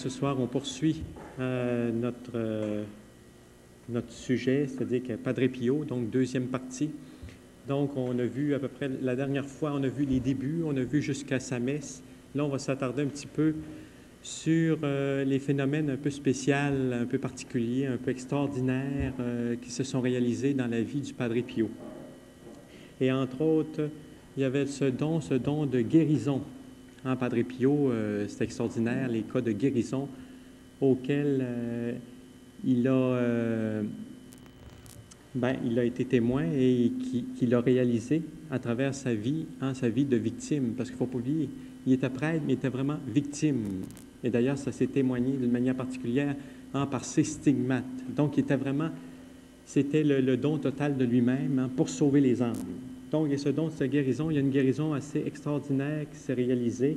ce soir, on poursuit notre sujet, c'est-à-dire que Padre Pio, donc deuxième partie. Donc, on a vu à peu près, la dernière fois, on a vu les débuts, on a vu jusqu'à sa messe. Là, on va s'attarder un petit peu sur les phénomènes un peu spéciaux, un peu particuliers, un peu extraordinaires qui se sont réalisés dans la vie du Padre Pio. Et entre autres, il y avait ce don de guérison. En Padre Pio, c'est extraordinaire, les cas de guérison auxquels il a été témoin et qu'il a réalisé à travers sa vie de victime. Parce qu'il ne faut pas oublier, il était prêtre, mais il était vraiment victime. Et d'ailleurs, ça s'est témoigné d'une manière particulière par ses stigmates. Donc, c'était le don total de lui-même pour sauver les âmes. Donc, il y a ce don de sa guérison. Il y a une guérison assez extraordinaire qui s'est réalisée.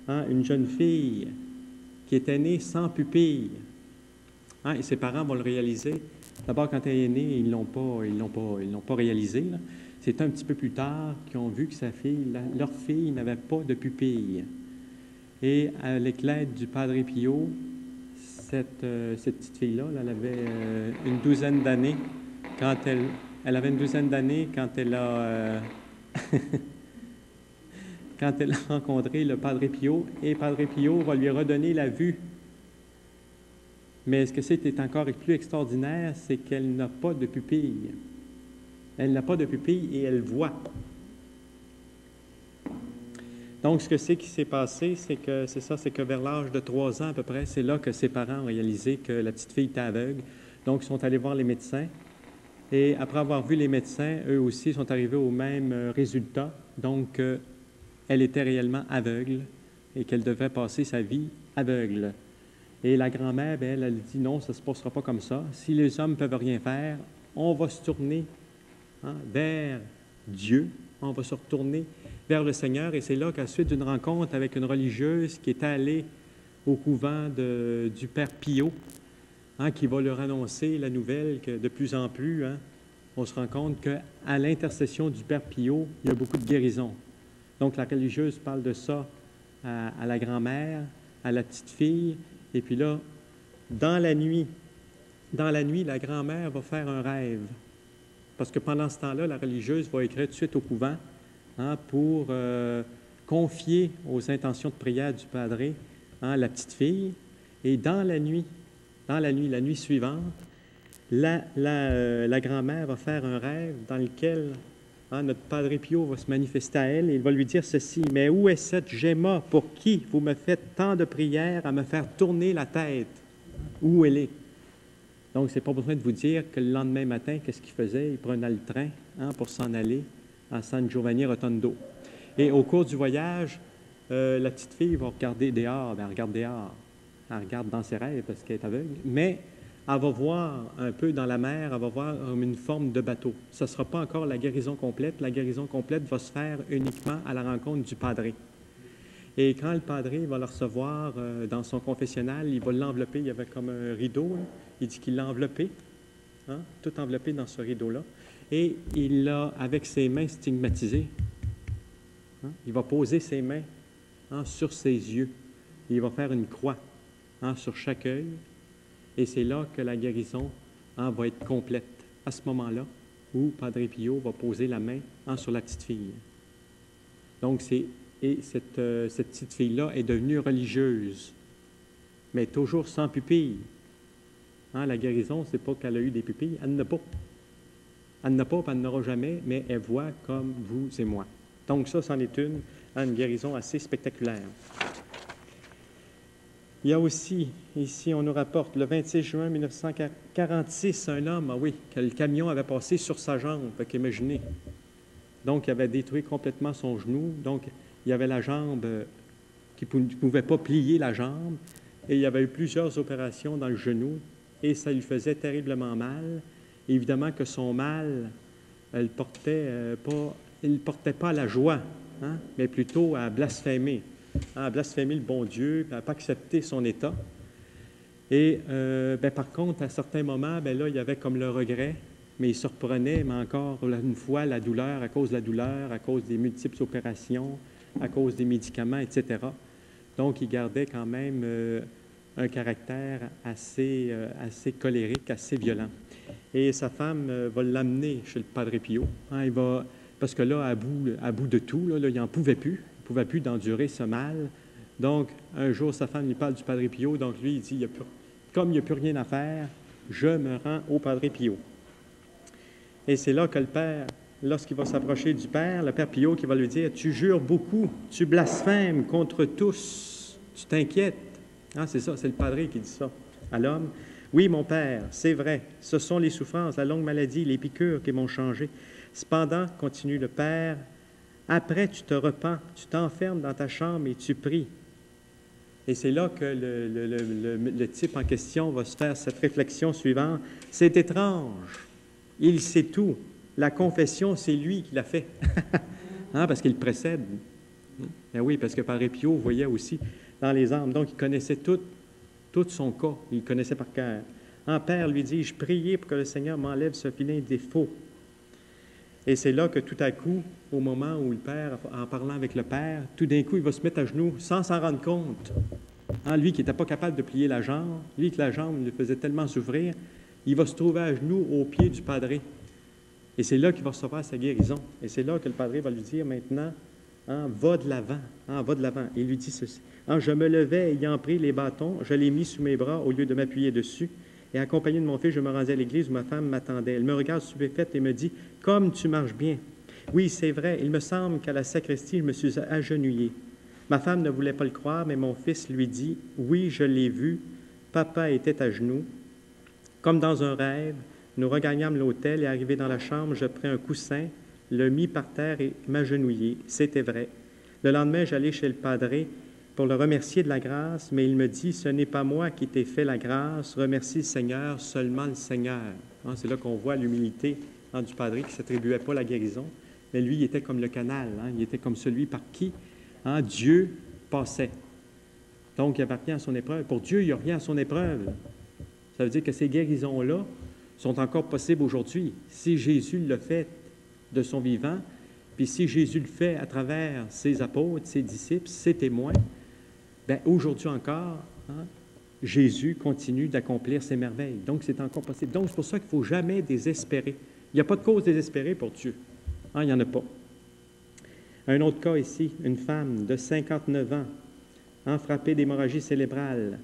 Une jeune fille qui était née sans pupille. Et ses parents vont le réaliser. D'abord, quand elle est née, ils l'ont pas réalisé. C'est un petit peu plus tard qu'ils ont vu que leur fille n'avait pas de pupille. Et avec l'aide du Padre Pio, cette petite fille-là, elle avait une douzaine d'années quand elle avait une douzaine d'années quand elle a quand elle a rencontré le Padre Pio, et Padre Pio va lui redonner la vue. Mais ce que c'était encore plus extraordinaire, c'est qu'elle n'a pas de pupille. Elle n'a pas de pupille et elle voit. Donc, ce que c'est qui s'est passé, c'est que vers l'âge de 3 ans à peu près, c'est là que ses parents ont réalisé que la petite fille était aveugle. Donc, ils sont allés voir les médecins. Et après avoir vu les médecins, eux aussi sont arrivés au même résultat. Donc, elle était réellement aveugle et qu'elle devait passer sa vie aveugle. Et la grand-mère, elle dit non, ça ne se passera pas comme ça. Si les hommes ne peuvent rien faire, on va se tourner vers Dieu, on va se retourner vers le Seigneur. Et c'est là qu'à la suite d'une rencontre avec une religieuse qui est allée au couvent du Père Pio, qui va leur annoncer la nouvelle que de plus en plus, on se rend compte qu'à l'intercession du Père Pio, il y a beaucoup de guérison. Donc la religieuse parle de ça à la grand-mère, à la petite fille. Et puis là, dans la nuit, la grand-mère va faire un rêve. Parce que pendant ce temps-là, la religieuse va écrire tout de suite au couvent pour confier aux intentions de prière du padre la petite fille. Et dans la nuit suivante, la grand-mère va faire un rêve dans lequel notre Padre Pio va se manifester à elle et il va lui dire ceci: « Mais où est cette Gemma pour qui vous me faites tant de prières à me faire tourner la tête? Où elle est? » Donc, c'est pas besoin de vous dire que le lendemain matin, qu'est-ce qu'il faisait? Il prenait le train pour s'en aller à San Giovanni Rotondo. Et au cours du voyage, la petite fille va regarder dehors. Elle regarde dehors. Elle regarde dans ses rêves parce qu'elle est aveugle. Mais elle va voir un peu dans la mer, elle va voir une forme de bateau. Ce ne sera pas encore la guérison complète. La guérison complète va se faire uniquement à la rencontre du padre. Et quand le padre va le recevoir dans son confessionnal, il va l'envelopper. Il y avait comme un rideau. Il dit qu'il l'a enveloppé, tout enveloppé dans ce rideau-là. Et il l'a, avec ses mains stigmatisées, il va poser ses mains sur ses yeux. Et il va faire une croix sur chaque œil. Et c'est là que la guérison va être complète, à ce moment-là, où Padre Pio va poser la main sur la petite fille. Donc, cette petite fille-là est devenue religieuse, mais toujours sans pupille. La guérison, ce n'est pas qu'elle a eu des pupilles, elle n'en a pas. Elle n'en a pas, elle n'aura jamais, mais elle voit comme vous et moi. Donc ça, c'en est une guérison assez spectaculaire. Il y a aussi, ici, on nous rapporte, le 26 juin 1946, un homme, que le camion avait passé sur sa jambe, imaginez. Donc, il avait détruit complètement son genou. Donc, il y avait la jambe qui ne pouvait pas plier la jambe. Et il y avait eu plusieurs opérations dans le genou. Et ça lui faisait terriblement mal. Et évidemment que son mal, il ne portait pas à la joie, mais plutôt à blasphémer. À blasphémer le bon Dieu, à ne pas accepter son état. Et par contre, à certains moments, là, il y avait comme le regret, mais il se reprenait, mais encore une fois, la douleur, à cause de la douleur, à cause des multiples opérations, à cause des médicaments, etc. Donc, il gardait quand même un caractère assez colérique, assez violent. Et sa femme va l'amener chez le Padre Pio. Hein, parce que là, à bout de tout, là, il n'en pouvait plus. Il ne pouvait plus d'endurer ce mal. Donc, un jour, sa femme lui parle du Padre Pio. Donc, lui, il dit, comme il n'y a plus rien à faire, je me rends au Padre Pio. Et c'est là que le père, lorsqu'il va s'approcher du père, le Père Pio qui va lui dire, tu jures beaucoup, tu blasphèmes contre tous, tu t'inquiètes. Ah, c'est ça, c'est le Padre qui dit ça à l'homme. Oui, mon père, c'est vrai, ce sont les souffrances, la longue maladie, les piqûres qui m'ont changé. Cependant, continue le père, après tu te repens, tu t'enfermes dans ta chambre et tu pries. Et c'est là que le type en question va se faire cette réflexion suivante. C'est étrange, il sait tout. La confession, c'est lui qui l'a fait, hein, parce qu'il précède. Ben oui, parce que Padre Pio voyait aussi dans les âmes. Donc, il connaissait tout son cas. Il connaissait par cœur. En Père, lui dis-je, priez pour que le Seigneur m'enlève ce vilain défaut. Et c'est là que tout à coup, au moment où le Père, en parlant avec le Père, tout d'un coup, il va se mettre à genoux sans s'en rendre compte. Hein, lui qui n'était pas capable de plier la jambe, lui que la jambe lui faisait tellement souffrir, il va se trouver à genoux au pied du Padre. Et c'est là qu'il va recevoir sa guérison. Et c'est là que le Padre va lui dire maintenant, hein, va de l'avant, hein, va de l'avant. Il lui dit ceci. Hein, je me levais ayant pris les bâtons, je les mis sous mes bras au lieu de m'appuyer dessus. Et accompagné de mon fils, je me rendais à l'église où ma femme m'attendait. Elle me regarde stupéfaite et me dit, comme tu marches bien. Oui, c'est vrai, il me semble qu'à la sacristie, je me suis agenouillé. Ma femme ne voulait pas le croire, mais mon fils lui dit, oui, je l'ai vu. Papa était à genoux. Comme dans un rêve, nous regagnâmes l'hôtel et arrivé dans la chambre, je pris un coussin, le mis par terre et m'agenouillai. C'était vrai. Le lendemain, j'allai chez le Padre pour le remercier de la grâce, mais il me dit, ce n'est pas moi qui t'ai fait la grâce, remercie le Seigneur, seulement le Seigneur. Hein, c'est là qu'on voit l'humilité du Padre qui ne s'attribuait pas la guérison, mais lui, il était comme le canal, hein, il était comme celui par qui Dieu passait. Donc, il n'y avait rien à son épreuve. Pour Dieu, il n'y a rien à son épreuve. Ça veut dire que ces guérisons-là sont encore possibles aujourd'hui. Si Jésus l'a fait de son vivant, puis si Jésus le fait à travers ses apôtres, ses disciples, ses témoins, bien, aujourd'hui encore, hein, Jésus continue d'accomplir ses merveilles. Donc, c'est encore possible. Donc, c'est pour ça qu'il ne faut jamais désespérer. Il n'y a pas de cause désespérée pour Dieu. Hein, il n'y en a pas. Un autre cas ici, une femme de 59 ans, hein, frappée d'hémorragie cérébrale.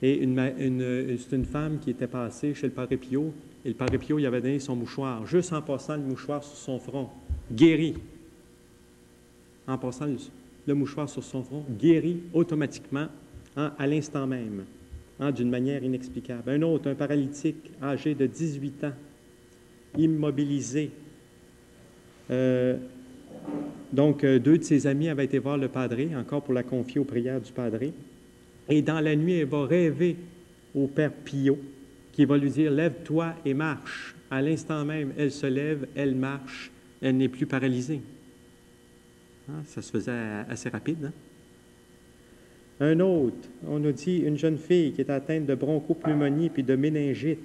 Et c'est une femme qui était passée chez le Padre Pio, et le Padre Pio, il avait donné son mouchoir, juste en passant le mouchoir sur son front, guéri. En passant le mouchoir sur son front, guéri automatiquement, hein, à l'instant même, hein, d'une manière inexplicable. Un autre, un paralytique âgé de 18 ans, immobilisé. Donc, deux de ses amis avaient été voir le Padre, encore pour la confier aux prières du Padre. Et dans la nuit, elle va rêver au Père Pio, qui va lui dire « Lève-toi et marche ». À l'instant même, elle se lève, elle marche, elle n'est plus paralysée. Hein, ça se faisait assez rapide. Hein? Un autre, on nous dit une jeune fille qui est atteinte de bronchopneumonie puis de méningite.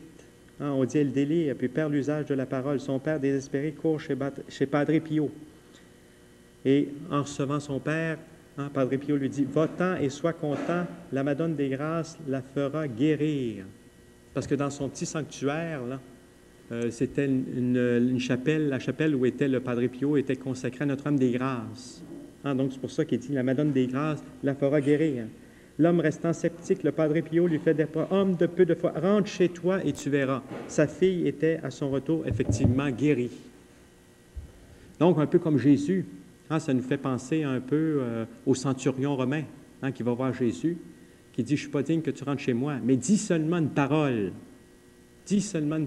Hein, on dit elle délire puis perd l'usage de la parole. Son père désespéré court chez Padre Pio. Et en recevant son père, hein, Padre Pio lui dit « Va-t'en et sois content, la Madone des Grâces la fera guérir. » Parce que dans son petit sanctuaire, là, c'était une chapelle, la chapelle où était le Padre Pio était consacrée à Notre-Dame des Grâces. Hein, donc, c'est pour ça qu'il dit « La Madone des Grâces la fera guérir. » L'homme restant sceptique, le Padre Pio lui fait des pas « Homme de peu de foi, rentre chez toi et tu verras. » Sa fille était, à son retour, effectivement guérie. Donc, un peu comme Jésus. Hein, ça nous fait penser un peu au centurion romain, hein, qui va voir Jésus, qui dit « Je ne suis pas digne que tu rentres chez moi, mais dis seulement une parole. Dis seulement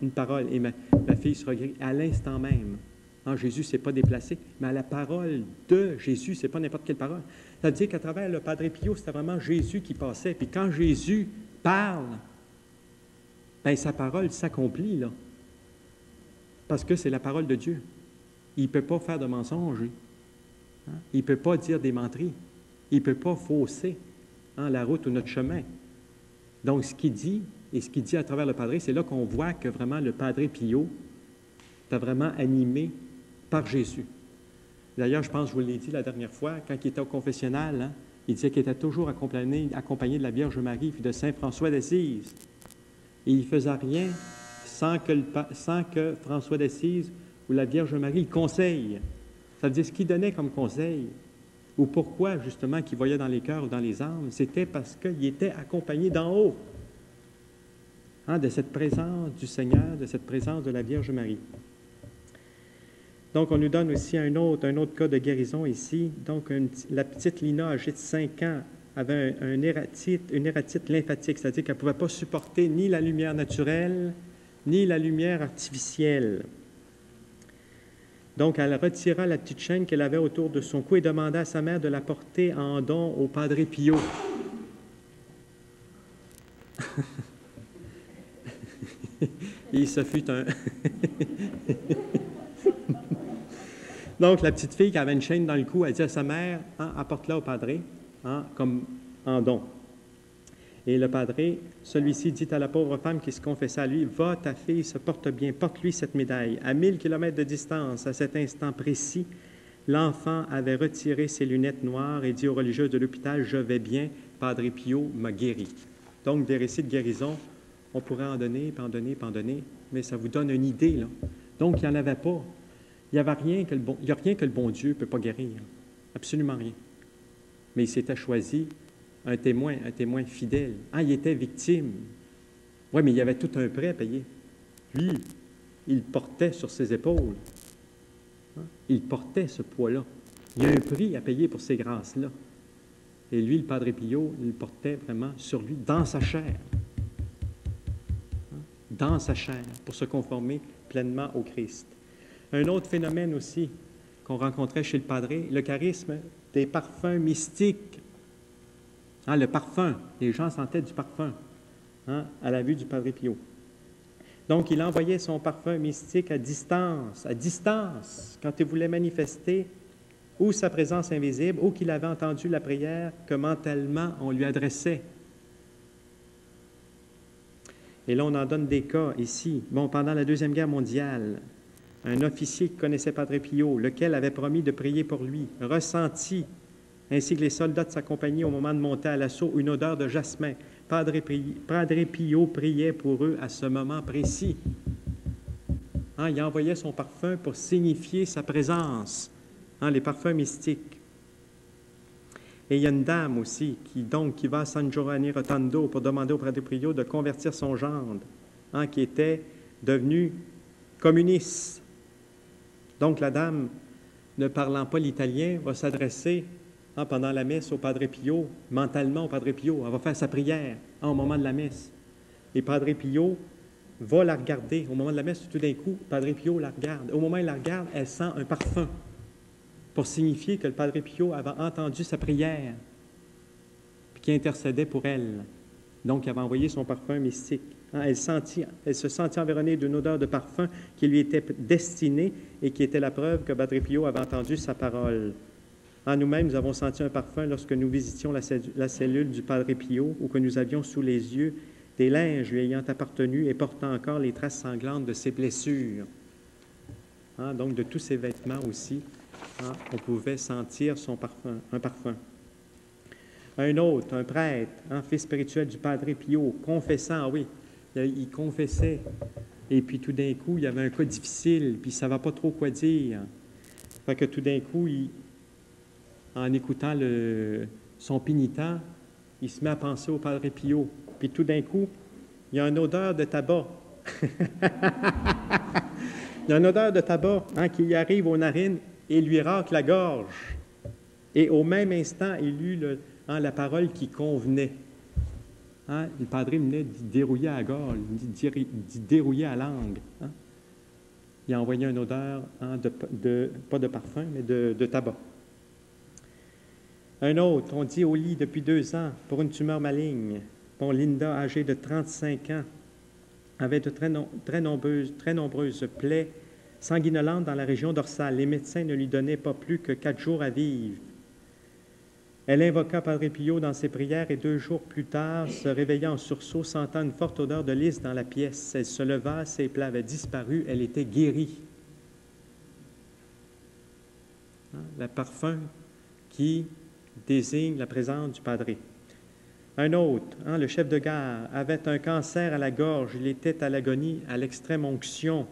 une parole, et ma fille sera guérie à l'instant même. » Hein, Jésus ne s'est pas déplacé, mais à la parole de Jésus, ce n'est pas n'importe quelle parole. Ça veut dire qu'à travers le Padre Pio, c'était vraiment Jésus qui passait. Puis quand Jésus parle, bien, sa parole s'accomplit, là. Parce que c'est la parole de Dieu. Il ne peut pas faire de mensonges. Hein? Il ne peut pas dire des menteries. Il ne peut pas fausser, hein, la route ou notre chemin. Donc, ce qu'il dit, et ce qu'il dit à travers le Padre, c'est là qu'on voit que vraiment le Padre Pio est vraiment animé par Jésus. D'ailleurs, je pense, je vous l'ai dit la dernière fois, quand il était au confessionnal, hein, Il disait qu'il était toujours accompagné de la Vierge Marie puis de Saint François d'Assise. Et il ne faisait rien sans que François d'Assise ou la Vierge Marie le conseille. Ça veut dire ce qu'il donnait comme conseil, ou pourquoi, justement, qu'il voyait dans les cœurs ou dans les âmes, c'était parce qu'il était accompagné d'en haut, de cette présence du Seigneur, de cette présence de la Vierge Marie. Donc, on nous donne aussi un autre cas de guérison ici. Donc, la petite Lina, âgée de 5 ans, avait une ératite lymphatique, c'est-à-dire qu'elle ne pouvait pas supporter ni la lumière naturelle, ni la lumière artificielle. Donc, elle retira la petite chaîne qu'elle avait autour de son cou et demanda à sa mère de la porter en don au Padre Pio. Et ce fut un... Donc, la petite fille qui avait une chaîne dans le cou, elle dit à sa mère, apporte-la au Padre, comme en don. Et le Padre, celui-ci dit à la pauvre femme qui se confessait à lui, « Va, ta fille se porte bien, porte-lui cette médaille. » À 1000 kilomètres de distance, à cet instant précis, l'enfant avait retiré ses lunettes noires et dit aux religieuses de l'hôpital, « Je vais bien, Padre Pio m'a guéri. » Donc, des récits de guérison, on pourrait en donner, puis en donner, puis en donner, mais ça vous donne une idée, là. Donc, il n'y en avait pas. Il n'y a rien que le bon Dieu ne peut pas guérir. Absolument rien. Mais il s'était choisi un témoin fidèle. Il était victime. Oui, mais il y avait tout un prêt à payer. Lui, il portait sur ses épaules. Il portait ce poids-là. Il y a un prix à payer pour ces grâces-là. Et lui, le Padre Pio, il le portait vraiment sur lui, dans sa chair. Dans sa chair, pour se conformer pleinement au Christ. Un autre phénomène aussi qu'on rencontrait chez le Padre, le charisme des parfums mystiques. Le parfum, les gens sentaient du parfum à la vue du Padre Pio. Donc, il envoyait son parfum mystique à distance, quand il voulait manifester ou sa présence invisible, ou qu'il avait entendu la prière que mentalement on lui adressait. Et là, on en donne des cas ici. Pendant la Deuxième Guerre mondiale, un officier qui connaissait Padre Pio, lequel avait promis de prier pour lui, ressentit, ainsi que les soldats de sa compagnie au moment de monter à l'assaut, une odeur de jasmin. Padre Pio priait pour eux à ce moment précis. Il envoyait son parfum pour signifier sa présence, les parfums mystiques. Et il y a une dame aussi qui va à San Giovanni Rotondo pour demander au Padre Pio de convertir son gendre, qui était devenu communiste. Donc, la dame, ne parlant pas l'italien, va s'adresser pendant la messe au Padre Pio, mentalement au Padre Pio. Elle va faire sa prière au moment de la messe. Et Padre Pio va la regarder. Au moment de la messe, tout d'un coup, Padre Pio la regarde. Au moment où elle la regarde, elle sent un parfum pour signifier que le Padre Pio avait entendu sa prière et qui intercédait pour elle. Donc, il avait envoyé son parfum mystique. Elle se sentit environnée d'une odeur de parfum qui lui était destinée et qui était la preuve que Padre Pio avait entendu sa parole. Nous-mêmes, nous avons senti un parfum lorsque nous visitions la cellule du Padre Pio ou que nous avions sous les yeux des linges lui ayant appartenu et portant encore les traces sanglantes de ses blessures. Donc, de tous ses vêtements aussi, on pouvait sentir un parfum. Un autre, un prêtre, fils spirituel du Padre Pio, confessant, il confessait, et puis tout d'un coup, il y avait un cas difficile, puis il ne savait pas trop quoi dire. Fait que tout d'un coup, en écoutant son pénitent, il se met à penser au Padre Pio. Puis tout d'un coup, il y a une odeur de tabac. Il y a une odeur de tabac qui arrive aux narines et lui racle la gorge. Et au même instant, il eut la parole qui convenait. Le Padre venait d'y dérouiller à la gorge, d'y dérouiller à la langue. Il a envoyé une odeur, pas de parfum, mais de tabac. Un autre, on dit au lit depuis 2 ans pour une tumeur maligne. Linda, âgée de 35 ans, avait de très nombreuses plaies sanguinolentes dans la région dorsale. Les médecins ne lui donnaient pas plus que 4 jours à vivre. Elle invoqua Padre Pio dans ses prières et 2 jours plus tard, se réveilla en sursaut, sentant une forte odeur de lys dans la pièce. Elle se leva, ses plaies avaient disparu, elle était guérie. Le parfum qui désigne la présence du Padre. Un autre, le chef de gare, avait un cancer à la gorge, il était à l'agonie, à l'extrême onction.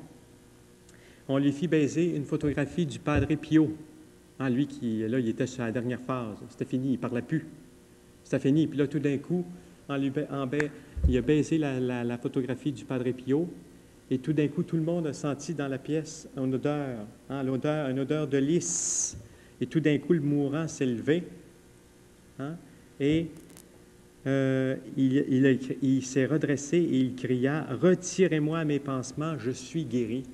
On lui fit baiser une photographie du Padre Pio. Lui qui, là, il était sur la dernière phase. C'était fini, il ne parlait plus. C'était fini. Puis là, tout d'un coup, il a baisé la photographie du Padre Pio. Et tout d'un coup, tout le monde a senti dans la pièce une odeur, une odeur de lys. Et tout d'un coup, le mourant s'est levé. Et il s'est redressé et il cria « Retirez-moi mes pansements, je suis guéri. »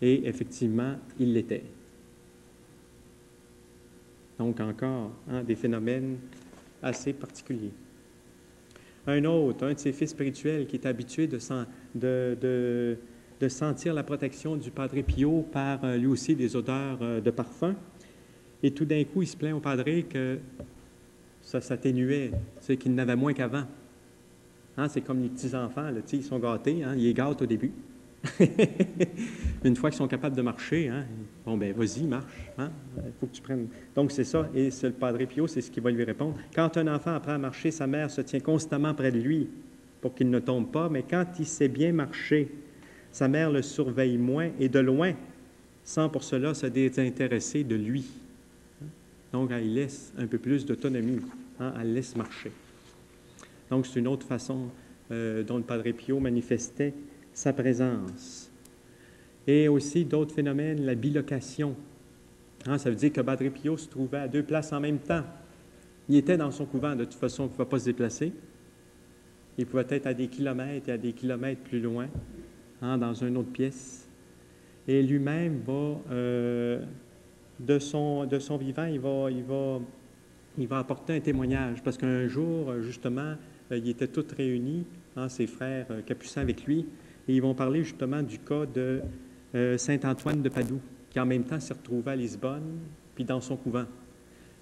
Et effectivement, il l'était. Donc, encore des phénomènes assez particuliers. Un autre, un de ses fils spirituels qui est habitué de sentir la protection du Padre Pio par lui aussi des odeurs de parfum. Et tout d'un coup, il se plaint au Padre que ça s'atténuait, qu'il n'avait moins qu'avant. C'est comme les petits-enfants, là, ils sont gâtés, ils les gâtent au début. Une fois qu'ils sont capables de marcher, bon, ben vas-y, marche. Il faut que tu prennes. Donc, c'est ça. Et le Padre Pio, c'est ce qu'il va lui répondre. Quand un enfant apprend à marcher, sa mère se tient constamment près de lui pour qu'il ne tombe pas. Mais quand il sait bien marcher, sa mère le surveille moins et de loin, sans pour cela se désintéresser de lui. Donc, elle laisse un peu plus d'autonomie. Elle laisse marcher. Donc, c'est une autre façon dont le Padre Pio manifestait sa présence. Et aussi d'autres phénomènes, la bilocation. Ça veut dire que Padre Pio se trouvait à 2 places en même temps. Il était dans son couvent, de toute façon, il ne pouvait pas se déplacer. Il pouvait être à des kilomètres et à des kilomètres plus loin, dans une autre pièce. Et lui-même va, de son vivant, il va apporter un témoignage, parce qu'un jour, justement, ils étaient tous réunis, ses frères capucins avec lui, et ils vont parler justement du cas de saint Antoine de Padoue, qui en même temps s'est retrouvé à Lisbonne, puis dans son couvent.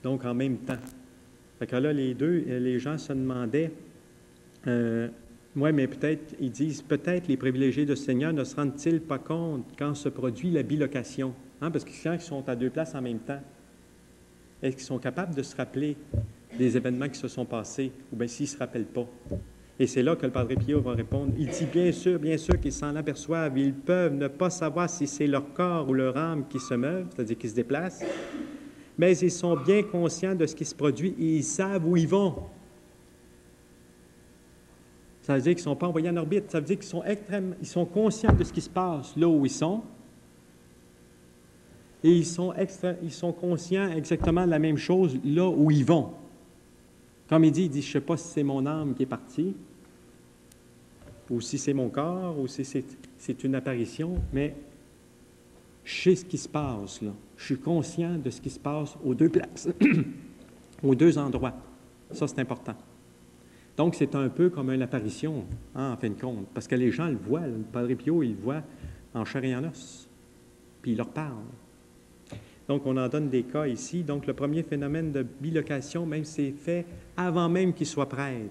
Donc, en même temps. Fait que là, les gens se demandaient, mais peut-être, ils disent, peut-être les privilégiés de Seigneur ne se rendent-ils pas compte quand se produit la bilocation? Parce que quand ils sont à 2 places en même temps, est-ce qu'ils sont capables de se rappeler des événements qui se sont passés, ou bien s'ils ne se rappellent pas? Et c'est là que le Padre Pio va répondre. Il dit bien sûr qu'ils s'en aperçoivent. Ils peuvent ne pas savoir si c'est leur corps ou leur âme qui se meuvent, c'est-à-dire qui se déplacent, mais ils sont bien conscients de ce qui se produit et ils savent où ils vont. Ça veut dire qu'ils ne sont pas envoyés en orbite. Ça veut dire qu'ils sont conscients de ce qui se passe là où ils sont. Et ils sont conscients exactement de la même chose là où ils vont. Comme il dit, je ne sais pas si c'est mon âme qui est partie, ou si c'est mon corps, ou si c'est une apparition, mais je sais ce qui se passe là. Je suis conscient de ce qui se passe aux 2 places, aux 2 endroits. Ça, c'est important. Donc, c'est un peu comme une apparition, en fin de compte, parce que les gens le voient. Le Padre Pio, il le voit en chair et en os, puis il leur parle. Donc, on en donne des cas ici. Donc, le premier phénomène de bilocation, même c'est fait avant même qu'il soit prêtre.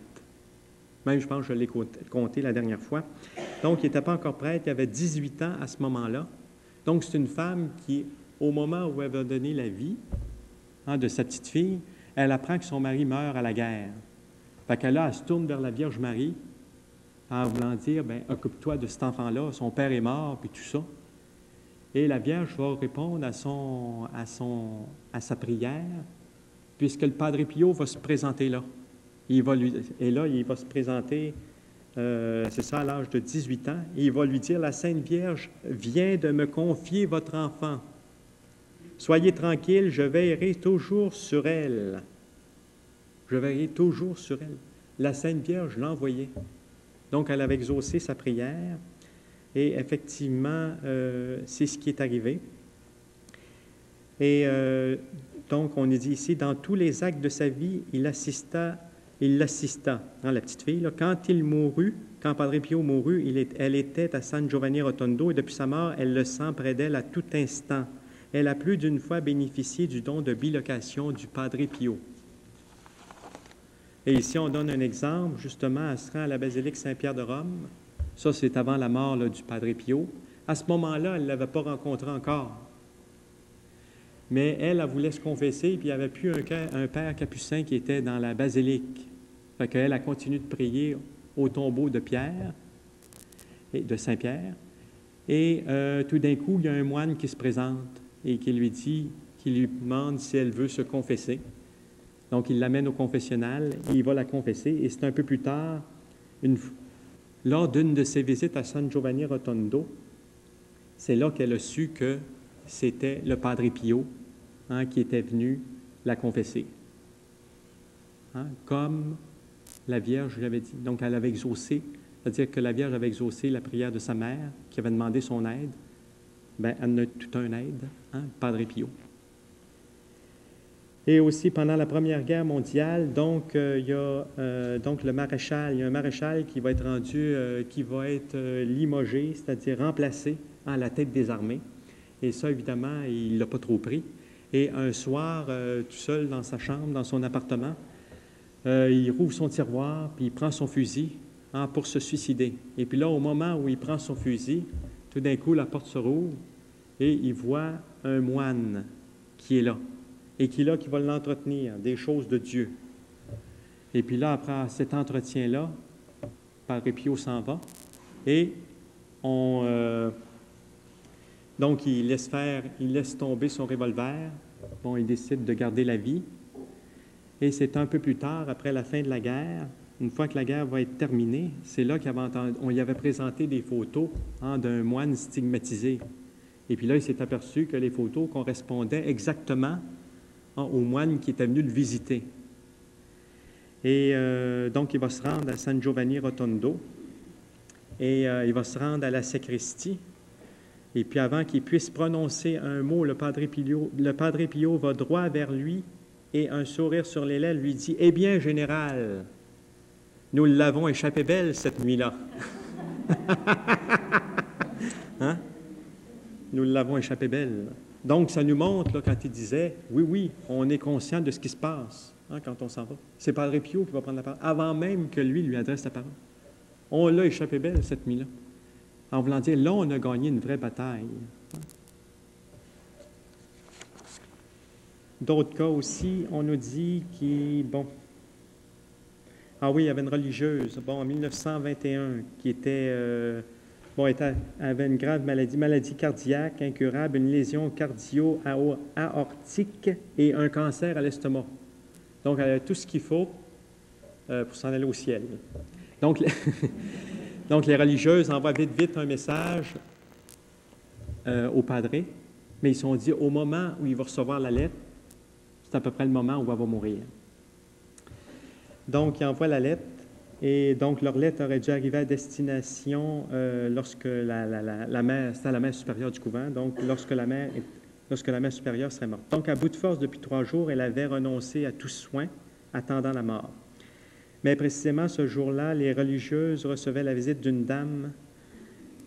Même, je pense que je l'ai compté la dernière fois. Donc, il n'était pas encore prêtre, il avait 18 ans à ce moment-là. Donc, c'est une femme qui, au moment où elle va donner la vie de sa petite fille, elle apprend que son mari meurt à la guerre. Fait que là, elle se tourne vers la Vierge Marie en voulant dire, bien, occupe-toi de cet enfant-là, son père est mort, puis tout ça. Et la Vierge va répondre à sa prière, puisque le Padre Pio va se présenter là. Il va se présenter, c'est ça, à l'âge de 18 ans, et il va lui dire, la Sainte Vierge vient de me confier votre enfant. Soyez tranquille, je veillerai toujours sur elle. Je veillerai toujours sur elle. La Sainte Vierge l'envoyait. Donc, elle avait exaucé sa prière. Et effectivement, c'est ce qui est arrivé. Et donc, on est dit ici, dans tous les actes de sa vie, il l'assista, la petite fille. Là, quand Padre Pio mourut, elle était à San Giovanni Rotondo et depuis sa mort, elle le sent près d'elle à tout instant. Elle a plus d'une fois bénéficié du don de bilocation du Padre Pio. Et ici, on donne un exemple, justement, elle se rend à la basilique Saint-Pierre de Rome. Ça, c'est avant la mort là, du Padre Pio. À ce moment-là, elle ne l'avait pas rencontré encore. Mais elle voulait se confesser, puis il n'y avait plus un père capucin qui était dans la basilique. Fait qu'elle a continué de prier au tombeau de Pierre, et de Saint-Pierre. Et tout d'un coup, il y a un moine qui se présente et qui lui demande si elle veut se confesser. Donc, il l'amène au confessionnal et il va la confesser. Et c'est un peu plus tard, lors d'une de ses visites à San Giovanni Rotondo, c'est là qu'elle a su que c'était le Padre Pio qui était venu la confesser. Comme la Vierge l'avait dit. Donc, elle avait exaucé, c'est-à-dire que la Vierge avait exaucé la prière de sa mère, qui avait demandé son aide. Bien, elle en a tout un aide, Padre Pio. Et aussi, pendant la Première Guerre mondiale, donc, il y a donc le maréchal. Il y a un maréchal qui va être rendu, qui va être limogé, c'est-à-dire remplacé à la tête des armées. Et ça, évidemment, il ne l'a pas trop pris. Et un soir, tout seul dans sa chambre, dans son appartement, il rouvre son tiroir, puis il prend son fusil pour se suicider. Et puis là, au moment où il prend son fusil, tout d'un coup, la porte se rouvre et il voit un moine qui est là et qui va l'entretenir des choses de Dieu. Et puis là, après cet entretien-là, Padre Pio s'en va et donc il laisse tomber son revolver. Bon, il décide de garder la vie. Et c'est un peu plus tard, après la fin de la guerre, une fois que la guerre va être terminée, c'est là qu'on y avait présenté des photos d'un moine stigmatisé. Et puis là, il s'est aperçu que les photos correspondaient exactement au moine qui était venu le visiter. Et donc, il va se rendre à San Giovanni Rotondo et il va se rendre à la sacristie. Et puis, avant qu'il puisse prononcer un mot, le Padre Pio va droit vers lui et un sourire sur les lèvres lui dit « Eh bien, général, nous l'avons échappé belle cette nuit-là. » Nous l'avons échappé belle. Donc, ça nous montre, là, quand il disait « Oui, oui, on est conscient de ce qui se passe quand on s'en va. » C'est Padre Pio qui va prendre la parole, avant même que lui adresse la parole. On l'a échappé belle cette nuit-là. En voulant dire, là, on a gagné une vraie bataille. D'autres cas aussi, on nous dit ah oui, il y avait une religieuse, en 1921, qui avait une grave maladie cardiaque incurable, une lésion cardio-aortique et un cancer à l'estomac. Donc, elle avait tout ce qu'il faut pour s'en aller au ciel. Donc, les religieuses envoient vite un message au padre, mais ils se sont dit, au moment où il va recevoir la lettre, c'est à peu près le moment où elle va mourir. Donc, ils envoient la lettre, et donc leur lettre aurait dû arriver à destination lorsque la mère, c'était la mère supérieure du couvent, donc lorsque la mère supérieure serait morte. Donc, à bout de force, depuis 3 jours, elle avait renoncé à tout soin, attendant la mort. Mais précisément ce jour-là, les religieuses recevaient la visite d'une dame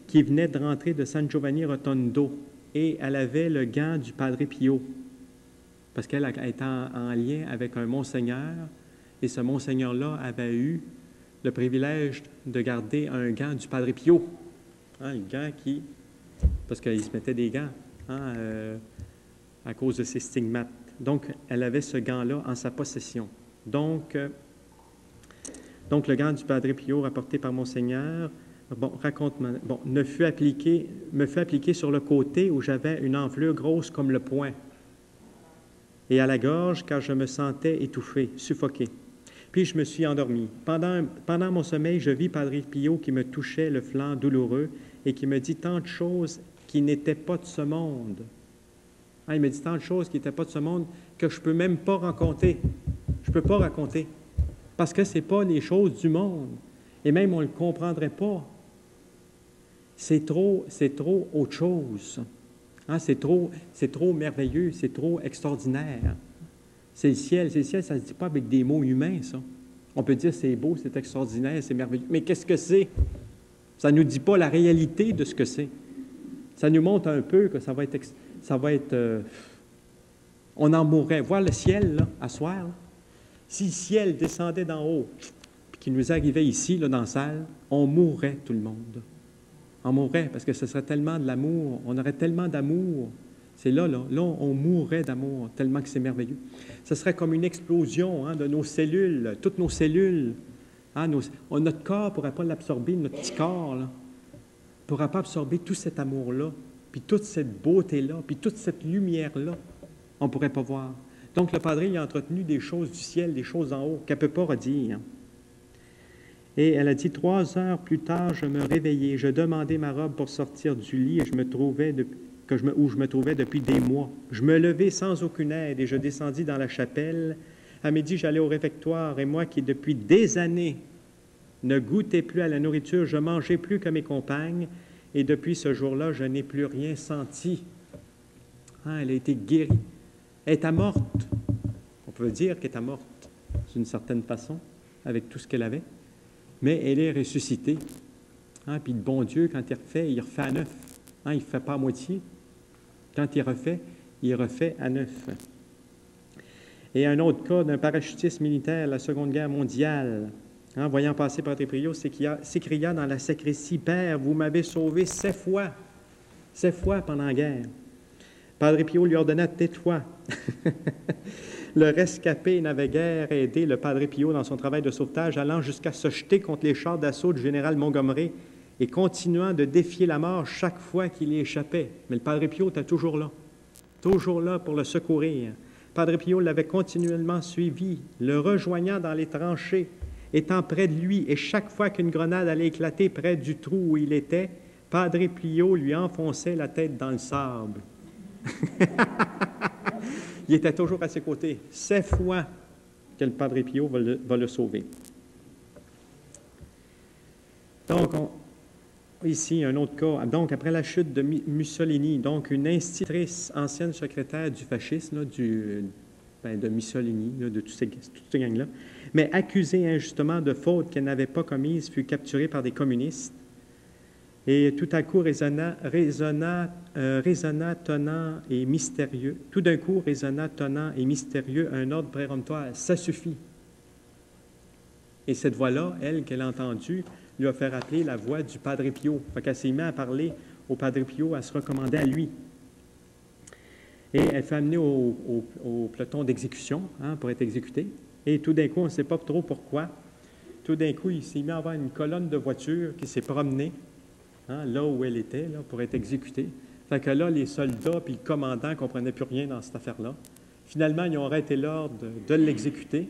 qui venait de rentrer de San Giovanni Rotondo, et elle avait le gant du Padre Pio, parce qu'elle était en lien avec un monseigneur, et ce monseigneur-là avait eu le privilège de garder un gant du Padre Pio. Le gant parce qu'il se mettait des gants à cause de ses stigmates. Donc, elle avait ce gant-là en sa possession. Donc, le gant du Padre Pio rapporté par Monseigneur, me fut appliqué sur le côté où j'avais une enflure grosse comme le poing, et à la gorge, car je me sentais étouffé, suffoqué. Puis je me suis endormi. Pendant mon sommeil, je vis Padre Pio qui me touchait le flanc douloureux et qui me dit tant de choses qui n'étaient pas de ce monde. Il me dit tant de choses qui n'étaient pas de ce monde que je ne peux même pas raconter. Je ne peux pas raconter. Parce que ce n'est pas les choses du monde. Et même, on ne le comprendrait pas. C'est trop autre chose. C'est trop merveilleux, c'est trop extraordinaire. C'est le ciel, ça ne se dit pas avec des mots humains, ça. On peut dire c'est beau, c'est extraordinaire, c'est merveilleux. Mais qu'est-ce que c'est? Ça ne nous dit pas la réalité de ce que c'est. Ça nous montre un peu que ça va être on en mourrait. Voir le ciel, là, à soir, là. Si le ciel descendait d'en haut, puis qu'il nous arrivait ici, là, dans la salle, on mourrait, tout le monde. On mourrait, parce que ce serait tellement de l'amour, on aurait tellement d'amour C'est là, on mourrait d'amour, tellement que c'est merveilleux. Ce serait comme une explosion de nos cellules, toutes nos cellules. Notre corps ne pourrait pas l'absorber, notre petit corps, ne pourrait pas absorber tout cet amour-là, puis toute cette beauté-là, puis toute cette lumière-là. On ne pourrait pas voir. Donc, le Padre, il a entretenu des choses du ciel, des choses en haut, qu'elle ne peut pas redire. Et elle a dit, 3 heures plus tard, je me réveillai, je demandai ma robe pour sortir du lit et où je me trouvais depuis des mois. Je me levai sans aucune aide et je descendis dans la chapelle. À midi, j'allais au réfectoire et moi qui, depuis des années, ne goûtais plus à la nourriture, je mangeais plus que mes compagnes et depuis ce jour-là, je n'ai plus rien senti. Elle a été guérie. Elle est morte. On peut dire qu'elle est morte, d'une certaine façon, avec tout ce qu'elle avait. Mais elle est ressuscitée. Puis le bon Dieu, quand il refait à neuf. Il ne fait pas à moitié. Quand il refait à neuf. Et un autre cas d'un parachutiste militaire, la Seconde Guerre mondiale, voyant passer Padre Pio, s'écria dans la sacristie, « Père, vous m'avez sauvé 7 fois. 7 fois pendant la guerre. » Padre Pio lui ordonna, « Tais-toi. » Le rescapé n'avait guère aidé le Padre Pio dans son travail de sauvetage, allant jusqu'à se jeter contre les chars d'assaut du général Montgomery et continuant de défier la mort chaque fois qu'il y échappait. Mais le Padre Pio était toujours là pour le secourir. Padre Pio l'avait continuellement suivi, le rejoignant dans les tranchées, étant près de lui, et chaque fois qu'une grenade allait éclater près du trou où il était, Padre Pio lui enfonçait la tête dans le sable. Il était toujours à ses côtés. 7 fois que le Padre Pio va le sauver. Donc, ici, un autre cas. Donc, après la chute de Mussolini, donc une institutrice, ancienne secrétaire du fascisme, de Mussolini, de toutes ces gangs-là, mais accusée injustement de fautes qu'elle n'avait pas commises, fut capturée par des communistes. Et tout à coup résonna tonnant et mystérieux. Tout d'un coup résonna tonnant et mystérieux un ordre péremptoire. Ça suffit. Et cette voix-là, elle, qu'elle a entendue, lui a fait rappeler la voix du Padre Pio. Fait qu'elle s'est mise à parler au Padre Pio, à se recommander à lui. Et elle fait amener au peloton d'exécution pour être exécutée. Et tout d'un coup, on ne sait pas trop pourquoi. Tout d'un coup, il s'est mis à avoir une colonne de voitures qui s'est promenée là où elle était, pour être exécutée. Fait que là, les soldats puis le commandant ne comprenaient plus rien dans cette affaire-là. Finalement, ils ont arrêté l'ordre de l'exécuter.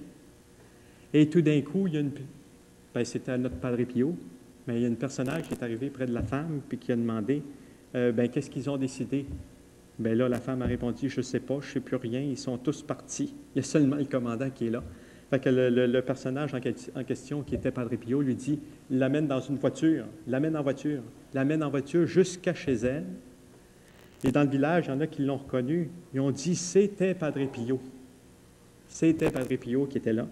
Et tout d'un coup, il y a c'était notre Padre Pio, mais il y a un personnage qui est arrivé près de la femme puis qui a demandé qu'est-ce qu'ils ont décidé? Bien là, la femme a répondu, je ne sais pas, je ne sais plus rien, ils sont tous partis. Il y a seulement le commandant qui est là. Fait que le personnage en question, qui était Padre Pio, lui dit, l'amène dans une voiture, l'amène en voiture jusqu'à chez elle. Et dans le village, il y en a qui l'ont reconnu. Ils ont dit, c'était Padre Pio. C'était Padre Pio qui était là.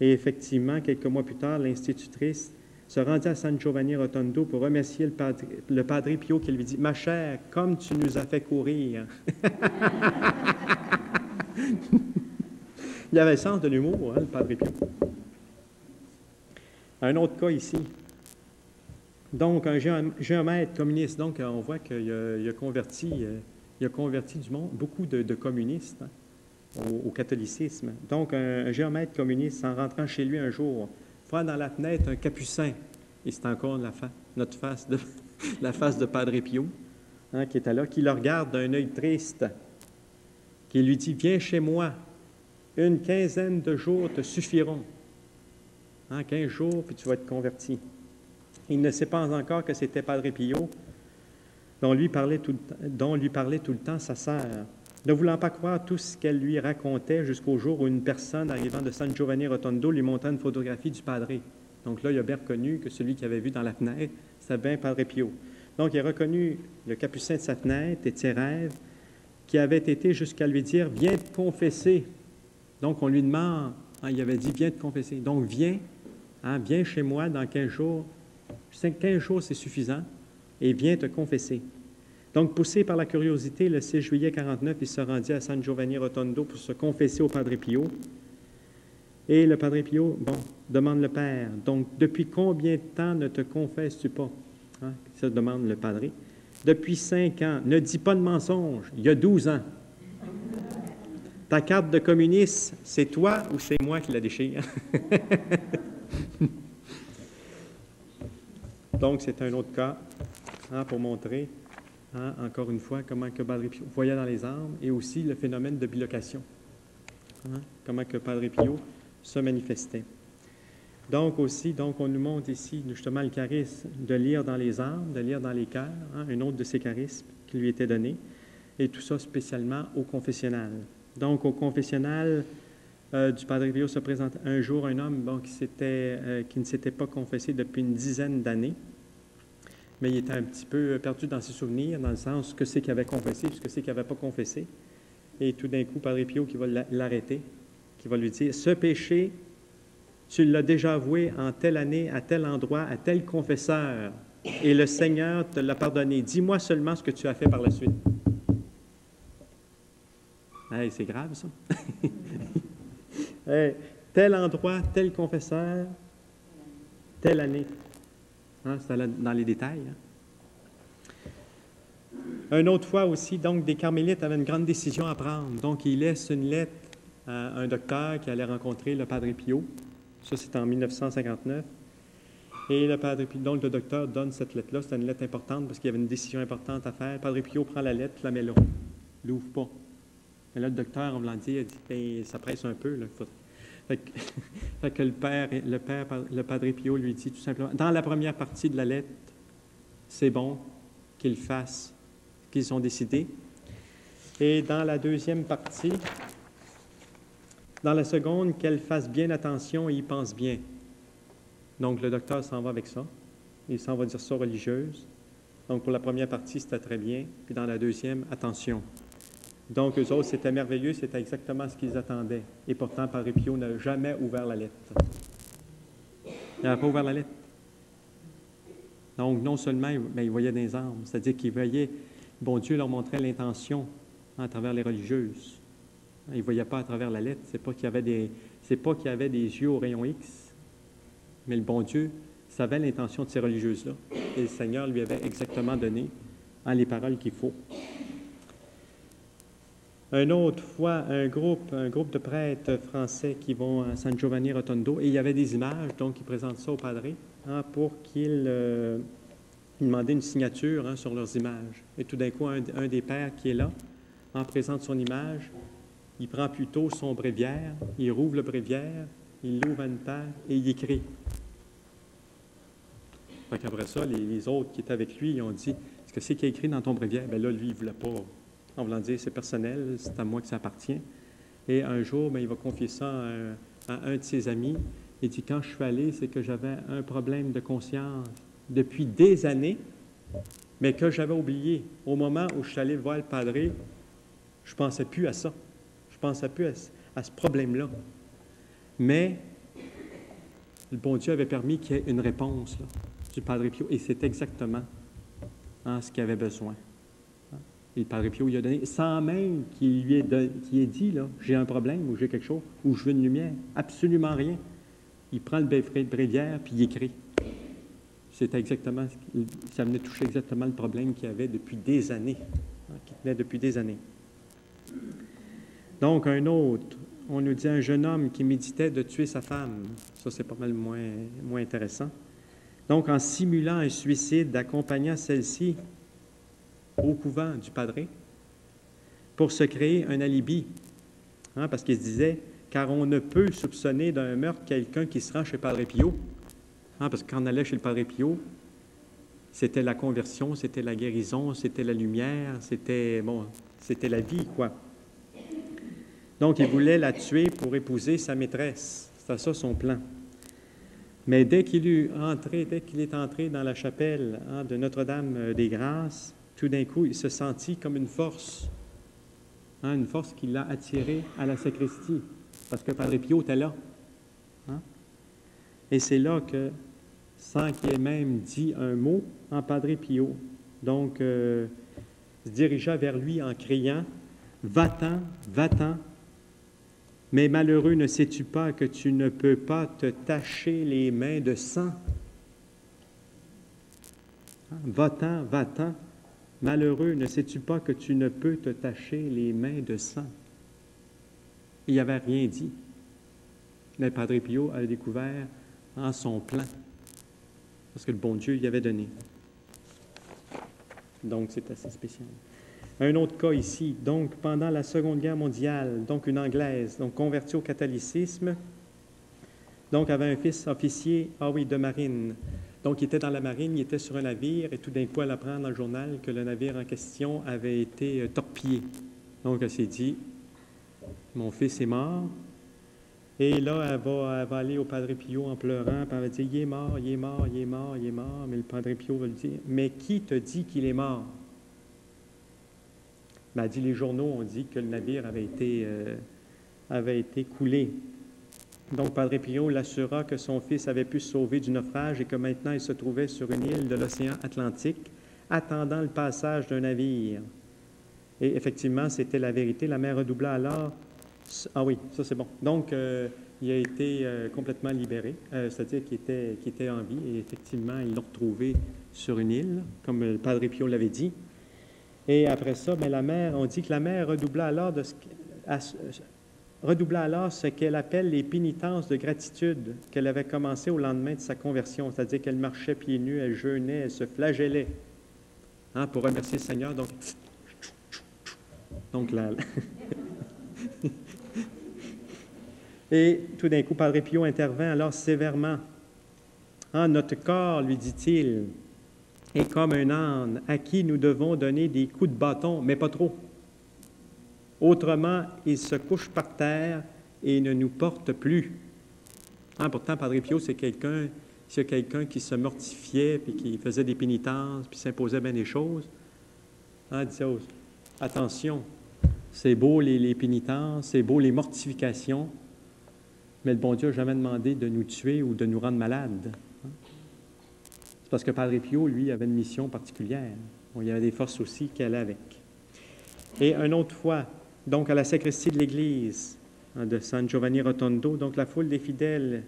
Et effectivement, quelques mois plus tard, l'institutrice se rendit à San Giovanni Rotondo pour remercier le Padre Pio qui lui dit, « Ma chère, comme tu nous as fait courir. » Il avait le sens de l'humour, le Padre Pio. Un autre cas ici. Donc, un géomètre communiste. Donc, on voit qu'il a converti du monde, beaucoup de communistes au catholicisme. Donc, un géomètre communiste, en rentrant chez lui un jour, voit dans la fenêtre un capucin. Et c'est encore la face de Padre Pio, qui était là, qui le regarde d'un œil triste, qui lui dit, « Viens chez moi. Une quinzaine de jours te suffiront. 15 jours, puis tu vas être converti. » Il ne sait pas encore que c'était Padre Pio, dont lui parlait tout le temps sa sœur, ne voulant pas croire tout ce qu'elle lui racontait jusqu'au jour où une personne arrivant de San Giovanni Rotondo lui montra une photographie du Padre. Donc là, il a bien reconnu que celui qu'il avait vu dans la fenêtre, c'était bien Padre Pio. Donc, il a reconnu le capucin de sa fenêtre et de ses rêves, qui avait été jusqu'à lui dire, « Viens te confesser. » Donc, on lui demande, il avait dit, « Viens te confesser. » Donc, viens chez moi dans 15 jours. 15 jours, c'est suffisant. Et viens te confesser. Donc, poussé par la curiosité, le 6 juillet 1949, il se rendit à San Giovanni Rotondo pour se confesser au Padre Pio. Et le Padre Pio, demande le Père. Donc, depuis combien de temps ne te confesses-tu pas? Ça demande le Padre. depuis 5 ans. Ne dis pas de mensonge. Il y a 12 ans. Ta carte de communiste, c'est toi ou c'est moi qui la déchire? Donc, c'est un autre cas pour montrer, encore une fois, comment que Padre Pio voyait dans les arbres et aussi le phénomène de bilocation. Comment que Padre Pio se manifestait. Donc aussi, on nous montre ici justement le charisme de lire dans les arbres, de lire dans les cœurs, un autre de ces charismes qui lui était donné, et tout ça spécialement au confessionnal. Donc au confessionnal du Padre Pio se présente un jour un homme qui ne s'était pas confessé depuis une dizaine d'années, mais il était un petit peu perdu dans ses souvenirs, dans le sens que c'est qu'il avait confessé, puis ce que c'est qu'il n'avait pas confessé. Et tout d'un coup, Padre Pio qui va l'arrêter, qui va lui dire « Ce péché, tu l'as déjà avoué en telle année, à tel endroit, à tel confesseur, et le Seigneur te l'a pardonné. Dis-moi seulement ce que tu as fait par la suite. » Hey, c'est grave, ça. Hey, tel endroit, tel confesseur, telle année. C'est dans les détails. Une autre fois aussi, donc, des carmélites avaient une grande décision à prendre. Donc, ils laissent une lettre à un docteur qui allait rencontrer le Padre Pio. Ça, c'est en 1959. Et le Padre Pio, donc le docteur donne cette lettre-là. C'est une lettre importante parce qu'il y avait une décision importante à faire. Padre Pio prend la lettre, la met là. Il l'ouvre pas. Mais là, le docteur, en voulant dire, il dit, ben, ça presse un peu. Là. Fait que le Padre Pio lui dit tout simplement, dans la première partie de la lettre, c'est bon qu'ils fassent ce qu'ils ont décidé. Et dans la deuxième partie, dans la seconde, qu'elle fasse bien attention et y pense bien. Donc, le docteur s'en va avec ça. Il s'en va dire ça religieuse. Donc, pour la première partie, c'était très bien. Puis dans la deuxième, attention. Donc, eux autres, c'était merveilleux, c'était exactement ce qu'ils attendaient. Et pourtant, Padre Pio n'a jamais ouvert la lettre. Il n'avait pas ouvert la lettre. Donc, non seulement, il voyait des armes, c'est-à-dire qu'il voyait, bon Dieu leur montrait l'intention à travers les religieuses. Il ne voyait pas à travers la lettre. C'est pas qu'il y avait des yeux au rayon X, mais le bon Dieu savait l'intention de ces religieuses-là. Et le Seigneur lui avait exactement donné les paroles qu'il faut. Une autre fois, un groupe de prêtres français qui vont à San Giovanni Rotondo, et il y avait des images, donc ils présentent ça au Padre pour qu'il demandait une signature sur leurs images. Et tout d'un coup, un des pères qui est là, présente son image, il prend plutôt son bréviaire, il rouvre le bréviaire, il l'ouvre à une paire et il écrit. Fait qu'après ça, les autres qui étaient avec lui, ils ont dit, « Est-ce que c'est qui a écrit dans ton bréviaire? » Bien là, lui, il ne voulait pas, en voulant dire, c'est personnel, c'est à moi que ça appartient. Et un jour, bien, il va confier ça à un de ses amis. Il dit, quand je suis allé, c'est que j'avais un problème de conscience depuis des années, mais que j'avais oublié. Au moment où je suis allé voir le Padre, je ne pensais plus à ça. Je ne pensais plus à ce problème-là. Mais le bon Dieu avait permis qu'il y ait une réponse là, du Padre Pio, et c'est exactement ce qu'il avait besoin. Et le Padre Pio lui a donné, sans même qu'il ait dit, là, j'ai un problème, ou j'ai quelque chose, ou je veux une lumière, absolument rien. Il prend le bréviaire, puis il écrit. C'était exactement, ça venait toucher exactement le problème qu'il avait depuis des années, qui tenait depuis des années. Donc, un autre, on nous dit un jeune homme qui méditait de tuer sa femme. Ça, c'est pas mal moins intéressant. Donc, en simulant un suicide, accompagnant celle-ci au couvent du Padre pour se créer un alibi. Parce qu'il se disait, car on ne peut soupçonner d'un meurtre quelqu'un qui se rend chez Padre Pio. Parce que quand on allait chez le Padre Pio, c'était la conversion, c'était la guérison, c'était la lumière, c'était la vie, quoi. Donc, il voulait la tuer pour épouser sa maîtresse. C'était ça son plan. Mais dès qu'il est entré dans la chapelle de Notre-Dame des Grâces, tout d'un coup, il se sentit comme une force qui l'a attiré à la sacristie, parce que Padre Pio était là. Et c'est là que, sans qu'il ait même dit un mot, Padre Pio, donc, se dirigea vers lui en criant, « Va-t'en, va-t'en, mais malheureux, ne sais-tu pas que tu ne peux pas te tacher les mains de sang? Va-t'en, va-t'en, Malheureux, ne sais-tu pas que tu ne peux te tacher les mains de sang? Il n'avait rien dit. Mais Padre Pio a découvert en son plan, parce que le bon Dieu y avait donné. Donc, c'est assez spécial. Un autre cas ici, donc pendant la Seconde Guerre mondiale, donc une Anglaise, donc convertie au catholicisme, donc avait un fils officier, de marine. Donc, il était dans la marine, il était sur un navire, et tout d'un coup, elle apprend dans le journal que le navire en question avait été torpillé. Donc, elle s'est dit, mon fils est mort. Et là, elle va aller au Padre Pio en pleurant, puis elle va dire, il est mort, il est mort, il est mort, il est mort. Mais le Padre Pio va lui dire, mais qui te dit qu'il est mort? Ben, elle dit, les journaux ont dit que le navire avait été coulé. Donc, Padre Pio l'assura que son fils avait pu se sauver du naufrage et que maintenant il se trouvait sur une île de l'océan Atlantique, attendant le passage d'un navire. Et effectivement, c'était la vérité. La mère redoubla alors. Ah oui, ça c'est bon. Donc, il a été complètement libéré, c'est-à-dire qu'il était en vie, et effectivement, ils l'ont retrouvé sur une île, comme le Padre Pio l'avait dit. Et après ça, bien, on dit que la mère redoubla alors ce qu'elle appelle les pénitences de gratitude qu'elle avait commencées au lendemain de sa conversion, c'est-à-dire qu'elle marchait pieds nus, elle jeûnait, elle se flagellait pour remercier le Seigneur. Donc là. Et tout d'un coup, Padre Pio intervint alors sévèrement. Notre corps, lui dit-il, est comme un âne à qui nous devons donner des coups de bâton, mais pas trop. Autrement, il se couche par terre et ne nous porte plus. Pourtant, Padre Pio, c'est quelqu'un qui se mortifiait, puis qui faisait des pénitences, puis s'imposait bien des choses. Il disait, attention, c'est beau les pénitences, c'est beau les mortifications, mais le bon Dieu n'a jamais demandé de nous tuer ou de nous rendre malades. C'est parce que Padre Pio, lui, avait une mission particulière. Il y avait des forces aussi qui allaient avec. Et une autre fois, donc à la sacristie de l'église de San Giovanni Rotondo, donc la foule des fidèles,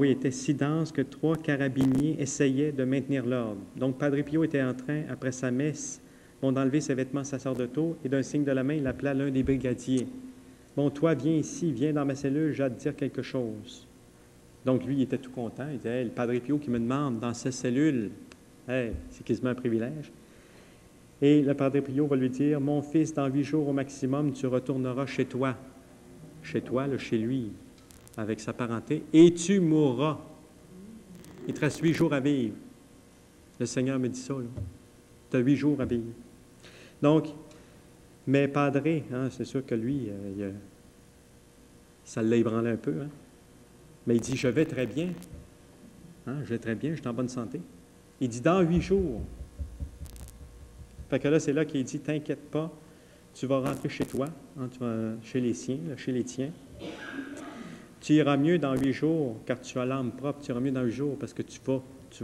était si dense que 3 carabiniers essayaient de maintenir l'ordre. Donc Padre Pio était en train, après sa messe, d'enlever ses vêtements sacerdotaux, et d'un signe de la main, il appela l'un des brigadiers. Bon, toi, viens ici, viens dans ma cellule, j'ai à te dire quelque chose. Donc, lui, il était tout content. Il disait, le Padre Pio qui me demande dans sa cellule, c'est quasiment un privilège. Et le Padre Pio va lui dire, mon fils, dans 8 jours au maximum, tu retourneras chez toi. Chez toi, chez lui, avec sa parenté, et tu mourras. Il te reste 8 jours à vivre. Le Seigneur me dit ça, tu as 8 jours à vivre. Donc, mais Padre, c'est sûr que lui, ça l'a ébranlé un peu. Mais il dit, je vais très bien. Je vais très bien, je suis en bonne santé. Il dit, dans 8 jours. Fait que là, c'est là qu'il dit, t'inquiète pas, tu vas rentrer chez toi, tu vas chez les siens, chez les tiens. Tu iras mieux dans 8 jours, car tu as l'âme propre, tu iras mieux dans 8 jours, parce que tu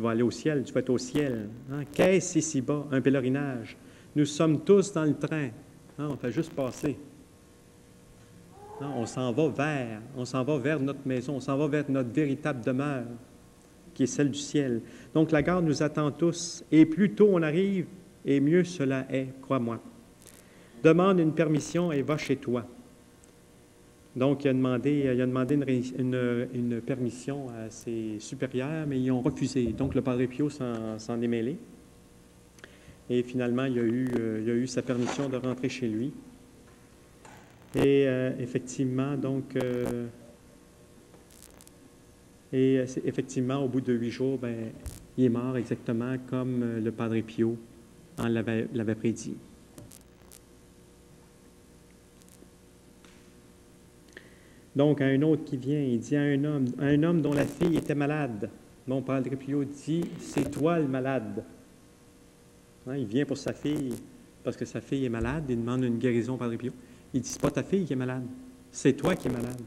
vas aller au ciel, tu vas être au ciel. Qu'est-ce ici-bas? Un pèlerinage. Nous sommes tous dans le train. On fait juste passer. On s'en va vers notre maison, on s'en va vers notre véritable demeure, qui est celle du ciel. Donc, la gare nous attend tous, et plus tôt on arrive, et mieux cela est, crois-moi. Demande une permission et va chez toi. Donc, il a demandé une permission à ses supérieurs, mais ils ont refusé. Donc, le Padre Pio s'en est mêlé. Et finalement, il a eu sa permission de rentrer chez lui. Et effectivement, au bout de 8 jours, il est mort exactement comme le Padre Pio l'avait prédit. Donc, un autre qui vient, il dit à un homme dont la fille était malade. Mon Padre Pio dit, c'est toi le malade. Il vient pour sa fille, parce que sa fille est malade, il demande une guérison au Padre Pio. Il dit, c'est pas ta fille qui est malade, c'est toi qui es malade.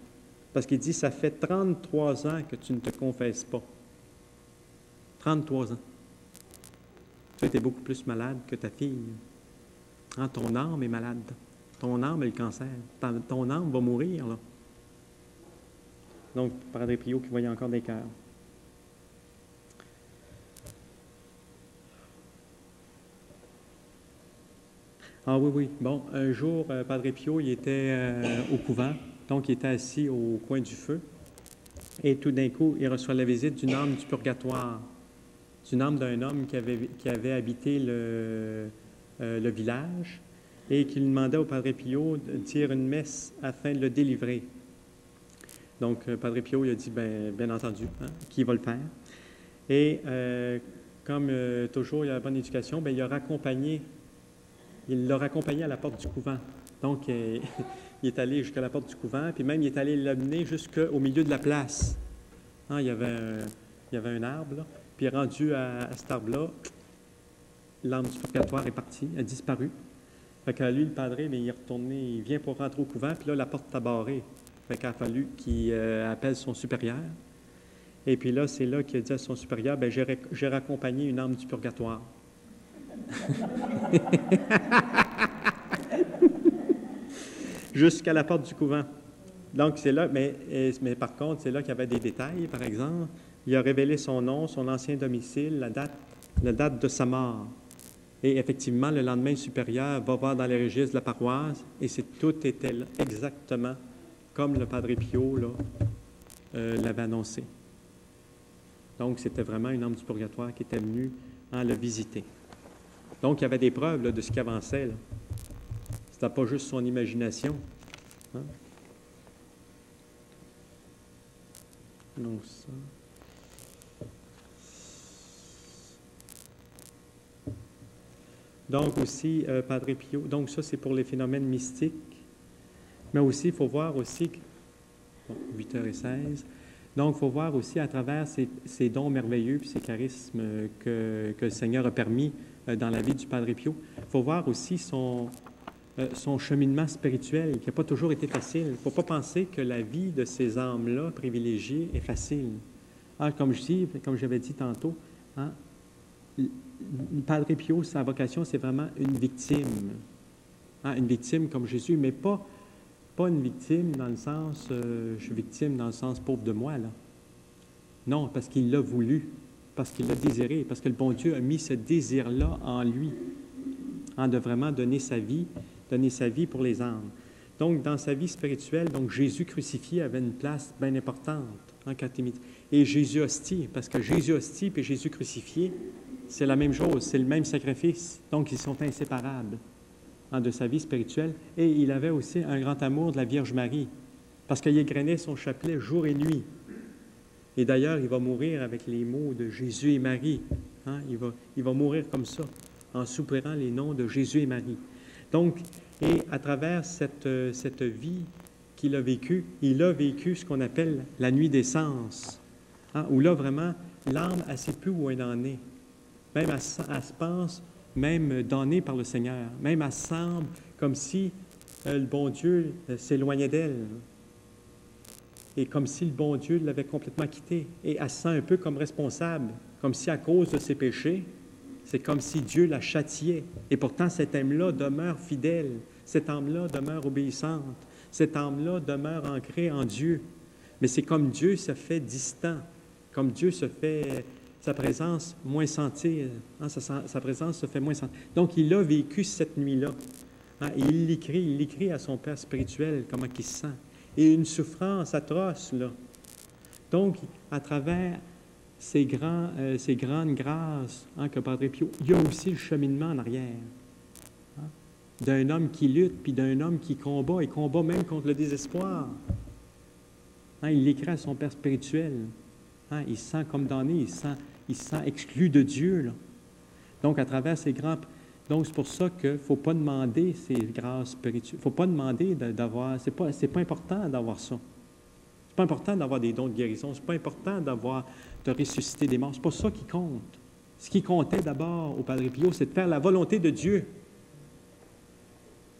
Parce qu'il dit, ça fait 33 ans que tu ne te confesses pas. 33 ans. Tu es beaucoup plus malade que ta fille. Ton âme est malade. Ton âme a le cancer. Ton âme va mourir, là. Donc, Padre Pio qui voyait encore des cœurs. Ah oui, oui. Bon, un jour, Padre Pio, il était au couvent, donc il était assis au coin du feu, et tout d'un coup, il reçoit la visite d'une âme du purgatoire, d'une âme d'un homme qui avait habité le village, et qui lui demandait au Padre Pio de dire une messe afin de le délivrer. Donc, Padre Pio, il a dit, bien entendu, hein, qu'il va le faire. Et comme toujours, il y a la bonne éducation, il l'a raccompagné à la porte du couvent. Donc, il est allé jusqu'à la porte du couvent, puis même il est allé l'amener jusqu'au milieu de la place. Hein, il y avait un arbre, là, puis rendu à cet arbre-là, l'âme du purgatoire est partie, a disparu. Fait que lui, le padre, il est retourné, il vient pour rentrer au couvent, puis là, la porte est barrée. Fait qu'il a fallu qu'il appelle son supérieur. Et puis là, c'est là qu'il a dit à son supérieur, j'ai raccompagné une âme du purgatoire. Jusqu'à la porte du couvent. Donc, c'est là, mais par contre, c'est là qu'il y avait des détails, par exemple. Il a révélé son nom, son ancien domicile, la date de sa mort. Et effectivement, le lendemain, le supérieur va voir dans les registres de la paroisse, et tout était là, exactement comme le Padre Pio l'avait annoncé. Donc, c'était vraiment une âme du purgatoire qui était venue le visiter. Donc, il y avait des preuves là, de ce qui avançait. Ce n'était pas juste son imagination. Hein? Donc, ça... Donc, aussi, Padre Pio, donc ça, c'est pour les phénomènes mystiques. Mais aussi, il faut voir aussi... 8h16. Donc, il faut voir aussi à travers ces dons merveilleux et ces charismes que le Seigneur a permis dans la vie du Padre Pio. Il faut voir aussi son cheminement spirituel qui n'a pas toujours été facile. Il ne faut pas penser que la vie de ces âmes-là privilégiées est facile. Comme j'avais dit tantôt, hein, le Padre Pio, sa vocation, c'est vraiment une victime. Hein, une victime comme Jésus, mais pas une victime dans le sens, je suis victime dans le sens pauvre de moi, là. Non, parce qu'il l'a voulu, parce qu'il l'a désiré, parce que le bon Dieu a mis ce désir-là en lui, de vraiment donner sa vie pour les âmes. Donc, dans sa vie spirituelle, donc Jésus crucifié avait une place bien importante. Et Jésus hostie, parce que Jésus hostie et Jésus crucifié, c'est la même chose, c'est le même sacrifice. Donc, ils sont inséparables de sa vie spirituelle. Et il avait aussi un grand amour de la Vierge Marie, parce qu'il égrenait son chapelet jour et nuit. Et d'ailleurs, il va mourir avec les mots de Jésus et Marie. Hein? Il va mourir comme ça, en soupirant les noms de Jésus et Marie. Donc, et à travers cette vie qu'il a vécue, il a vécu ce qu'on appelle la nuit des sens, hein? Où là, vraiment, l'âme, elle ne sait plus où elle en est. Même elle se pense même donnée par le Seigneur. Même elle semble comme si le bon Dieu s'éloignait d'elle. Et comme si le bon Dieu l'avait complètement quittée. Et elle se sent un peu comme responsable, comme si à cause de ses péchés, c'est comme si Dieu la châtiait. Et pourtant, cette âme-là demeure fidèle. Cette âme-là demeure obéissante. Cette âme-là demeure ancrée en Dieu. Mais c'est comme Dieu se fait distant, comme Dieu se fait... sa présence moins sentir, hein, sa présence se fait moins sentir. Donc, il a vécu cette nuit-là. Hein, et il l'écrit à son Père spirituel, comment il se sent. Et une souffrance atroce, là. Donc, à travers ces grandes grâces que Padre Pio, il y a aussi le cheminement en arrière. Hein, d'un homme qui lutte, puis d'un homme qui combat, et combat même contre le désespoir. Hein, il l'écrit à son Père spirituel. Hein, il se sent condamné, il se sent exclu de Dieu, là. Donc, à travers ces grands... Donc, c'est pour ça qu'il ne faut pas demander ces grâces spirituelles. Il ne faut pas demander d'avoir... C'est pas important d'avoir ça. C'est pas important d'avoir des dons de guérison. C'est pas important de ressusciter des morts. C'est pas ça qui compte. Ce qui comptait d'abord au Padre Pio, c'est de faire la volonté de Dieu.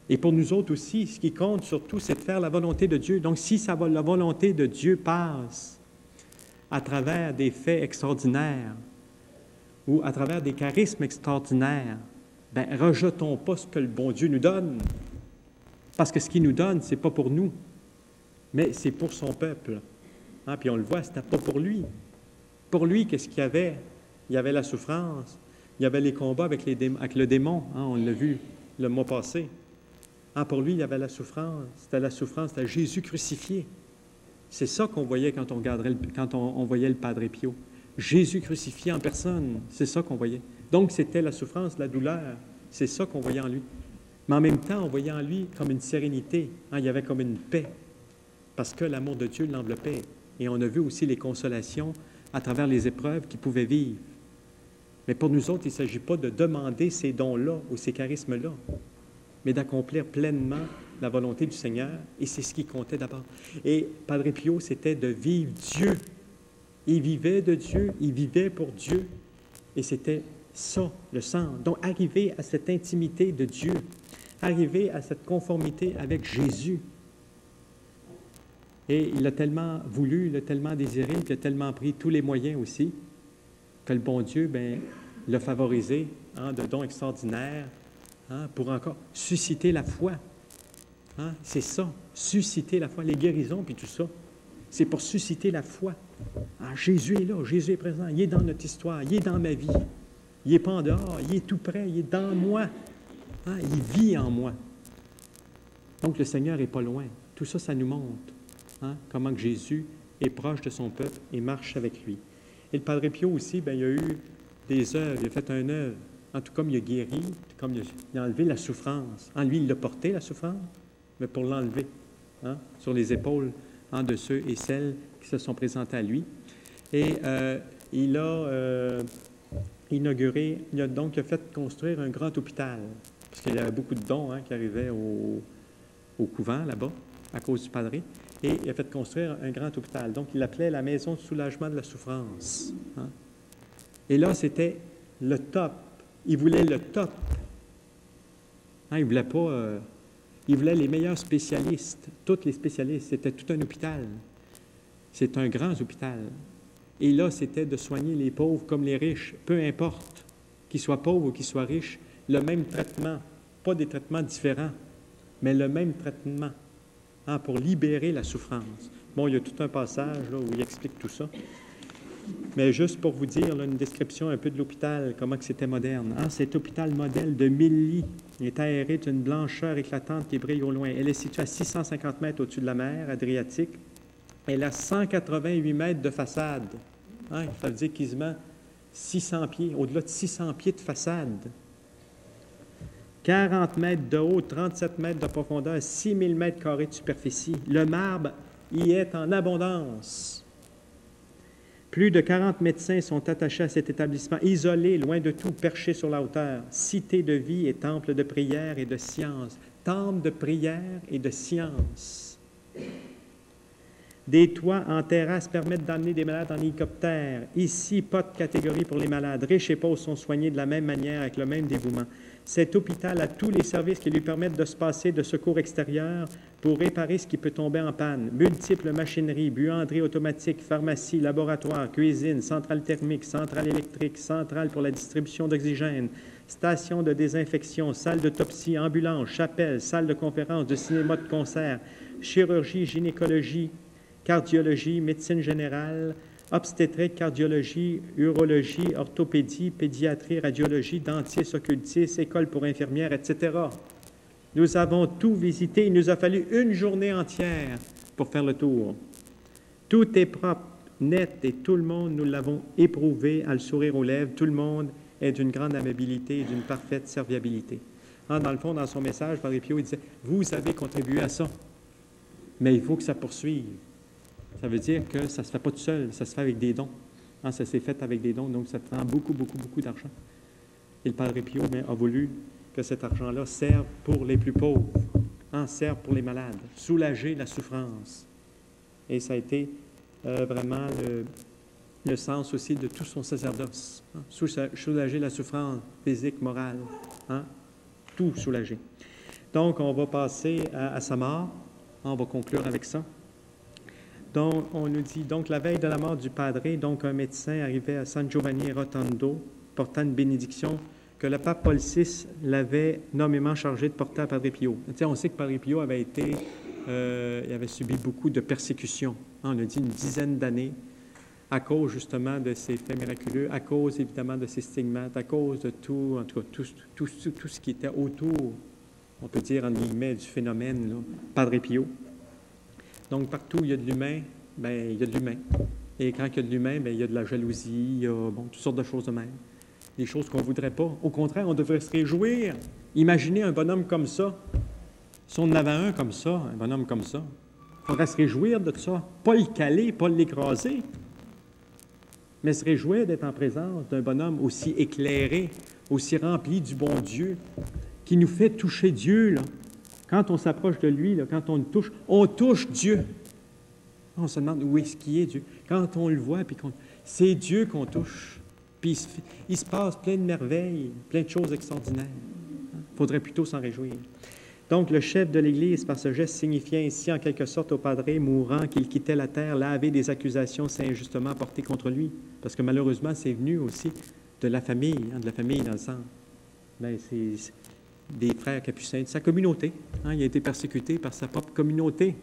Et pour nous autres aussi, ce qui compte surtout, c'est de faire la volonté de Dieu. Donc, si la volonté de Dieu passe à travers des faits extraordinaires ou à travers des charismes extraordinaires, rejetons pas ce que le bon Dieu nous donne. Parce que ce qu'il nous donne, ce n'est pas pour nous, mais c'est pour son peuple. Hein? Puis on le voit, ce n'était pas pour lui. Pour lui, qu'est-ce qu'il y avait? Il y avait la souffrance, il y avait les combats avec le démon, hein? On l'a vu. le mois passé. Pour lui, il y avait la souffrance, c'était Jésus crucifié. C'est ça qu'on voyait quand on voyait le Padre Pio. Jésus crucifié en personne, c'est ça qu'on voyait. Donc, c'était la souffrance, la douleur, c'est ça qu'on voyait en lui. Mais en même temps, on voyait en lui comme une sérénité, il y avait comme une paix, parce que l'amour de Dieu l'enveloppait. Et on a vu aussi les consolations à travers les épreuves qu'il pouvait vivre. Mais pour nous autres, il ne s'agit pas de demander ces dons-là ou ces charismes-là, mais d'accomplir pleinement la volonté du Seigneur, et c'est ce qui comptait d'abord. Et Padre Pio, c'était de vivre Dieu. Il vivait de Dieu, il vivait pour Dieu, et c'était ça, le centre. Donc, arriver à cette intimité de Dieu, arriver à cette conformité avec Jésus. Et il a tellement voulu, il a tellement désiré, il a tellement pris tous les moyens aussi, que le bon Dieu, bien, l'a favorisé de dons extraordinaires pour encore susciter la foi. C'est ça, susciter la foi, les guérisons puis tout ça. C'est pour susciter la foi. Jésus est là, Jésus est présent, il est dans notre histoire, il est dans ma vie. Il n'est pas en dehors, il est tout près, il est dans moi. Il vit en moi. Donc le Seigneur n'est pas loin. Tout ça, ça nous montre comment que Jésus est proche de son peuple et marche avec lui. Et le Padre Pio aussi, bien, il a eu des œuvres, il a fait une œuvre. En tout cas, il a guéri, comme il a enlevé la souffrance. Lui, il l'a porté, la souffrance, mais pour l'enlever sur les épaules de ceux et celles qui se sont présentés à lui. Et il a inauguré, il a fait construire un grand hôpital, parce qu'il y avait beaucoup de dons qui arrivaient au couvent là-bas, à cause du Padre, et il a fait construire un grand hôpital. Donc, il l'appelait la maison de soulagement de la souffrance. Et là, c'était le top. Il voulait le top. Il ne voulait pas... il voulait les meilleurs spécialistes, tous les spécialistes. C'était tout un hôpital. C'est un grand hôpital. Et là, c'était de soigner les pauvres comme les riches, peu importe, qu'ils soient pauvres ou qu'ils soient riches, le même traitement, pas des traitements différents, mais le même traitement pour libérer la souffrance. Bon, il y a tout un passage là, où il explique tout ça. Mais juste pour vous dire, là, une description un peu de l'hôpital, comment que c'était moderne. Cet hôpital modèle de 1000 lits est aéré d'une blancheur éclatante qui brille au loin. Elle est située à 650 mètres au-dessus de la mer Adriatique. Elle a 188 mètres de façade. Ça veut dire quasiment 600 pieds, au-delà de 600 pieds de façade. 40 mètres de haut, 37 mètres de profondeur, 6000 mètres carrés de superficie. Le marbre y est en abondance. Plus de 40 médecins sont attachés à cet établissement, isolés, loin de tout, perchés sur la hauteur. Cité de vie et temple de prière et de science. Temple de prière et de science. Des toits en terrasse permettent d'emmener des malades en hélicoptère. Ici, pas de catégorie pour les malades. Riches et pauvres sont soignés de la même manière, avec le même dévouement. Cet hôpital a tous les services qui lui permettent de se passer de secours extérieurs pour réparer ce qui peut tomber en panne. Multiples machineries, buanderie automatique, pharmacie, laboratoire, cuisine, centrale thermique, centrale électrique, centrale pour la distribution d'oxygène, station de désinfection, salle d'autopsie, ambulance, chapelle, salle de conférence, de cinéma, de concert, chirurgie, gynécologie, cardiologie, médecine générale, obstétrique, cardiologie, urologie, orthopédie, pédiatrie, radiologie, dentiste, occultiste, école pour infirmières, etc. Nous avons tout visité. Il nous a fallu une journée entière pour faire le tour. Tout est propre, net, et tout le monde, nous l'avons éprouvé à le sourire aux lèvres. Tout le monde est d'une grande amabilité et d'une parfaite serviabilité. Dans le fond, dans son message, Padre Pio, il disait, vous avez contribué à ça, mais il faut que ça poursuive. Ça veut dire que ça ne se fait pas tout seul, ça se fait avec des dons. Ça s'est fait avec des dons, donc ça prend beaucoup, beaucoup, beaucoup d'argent. Et le Padre Pio a voulu que cet argent-là serve pour les plus pauvres, serve pour les malades, soulager la souffrance. Et ça a été vraiment le sens aussi de tout son sacerdoce. Soulager la souffrance physique, morale, tout soulager. Donc, on va passer à sa mort. On va conclure avec ça. Donc, on nous dit, donc, la veille de la mort du Padre, donc un médecin arrivait à San Giovanni Rotondo, portant une bénédiction que le pape Paul VI l'avait nommément chargé de porter à Padre Pio. On sait que Padre Pio avait il avait subi beaucoup de persécutions. On a dit une dizaine d'années à cause justement de ces faits miraculeux, à cause évidemment de ces stigmates, à cause de tout, en tout cas, tout ce qui était autour, on peut dire, en guillemets, du phénomène, là, Padre Pio. Donc, partout où il y a de l'humain, bien, il y a de l'humain. Et quand il y a de l'humain, bien, il y a de la jalousie, il y a toutes sortes de choses de même. Des choses qu'on ne voudrait pas. Au contraire, on devrait se réjouir. Imaginez un bonhomme comme ça. Si on en avait un comme ça, un bonhomme comme ça, il faudrait se réjouir de ça. Pas le caler, pas l'écraser, mais se réjouir d'être en présence d'un bonhomme aussi éclairé, aussi rempli du bon Dieu, qui nous fait toucher Dieu, là. Quand on s'approche de lui, là, quand on touche Dieu. On se demande où est-ce qu'il est, Dieu. Quand on le voit, puis c'est Dieu qu'on touche. Puis il se passe plein de merveilles, plein de choses extraordinaires. Il faudrait plutôt s'en réjouir. Donc, le chef de l'Église, par ce geste, signifiait ainsi, en quelque sorte, au Padre mourant qu'il quittait la terre, lavé des accusations si injustement portées contre lui. Parce que malheureusement, c'est venu aussi de la famille dans le sang. Bien, c'est des frères capucins, de sa communauté. Il a été persécuté par sa propre communauté.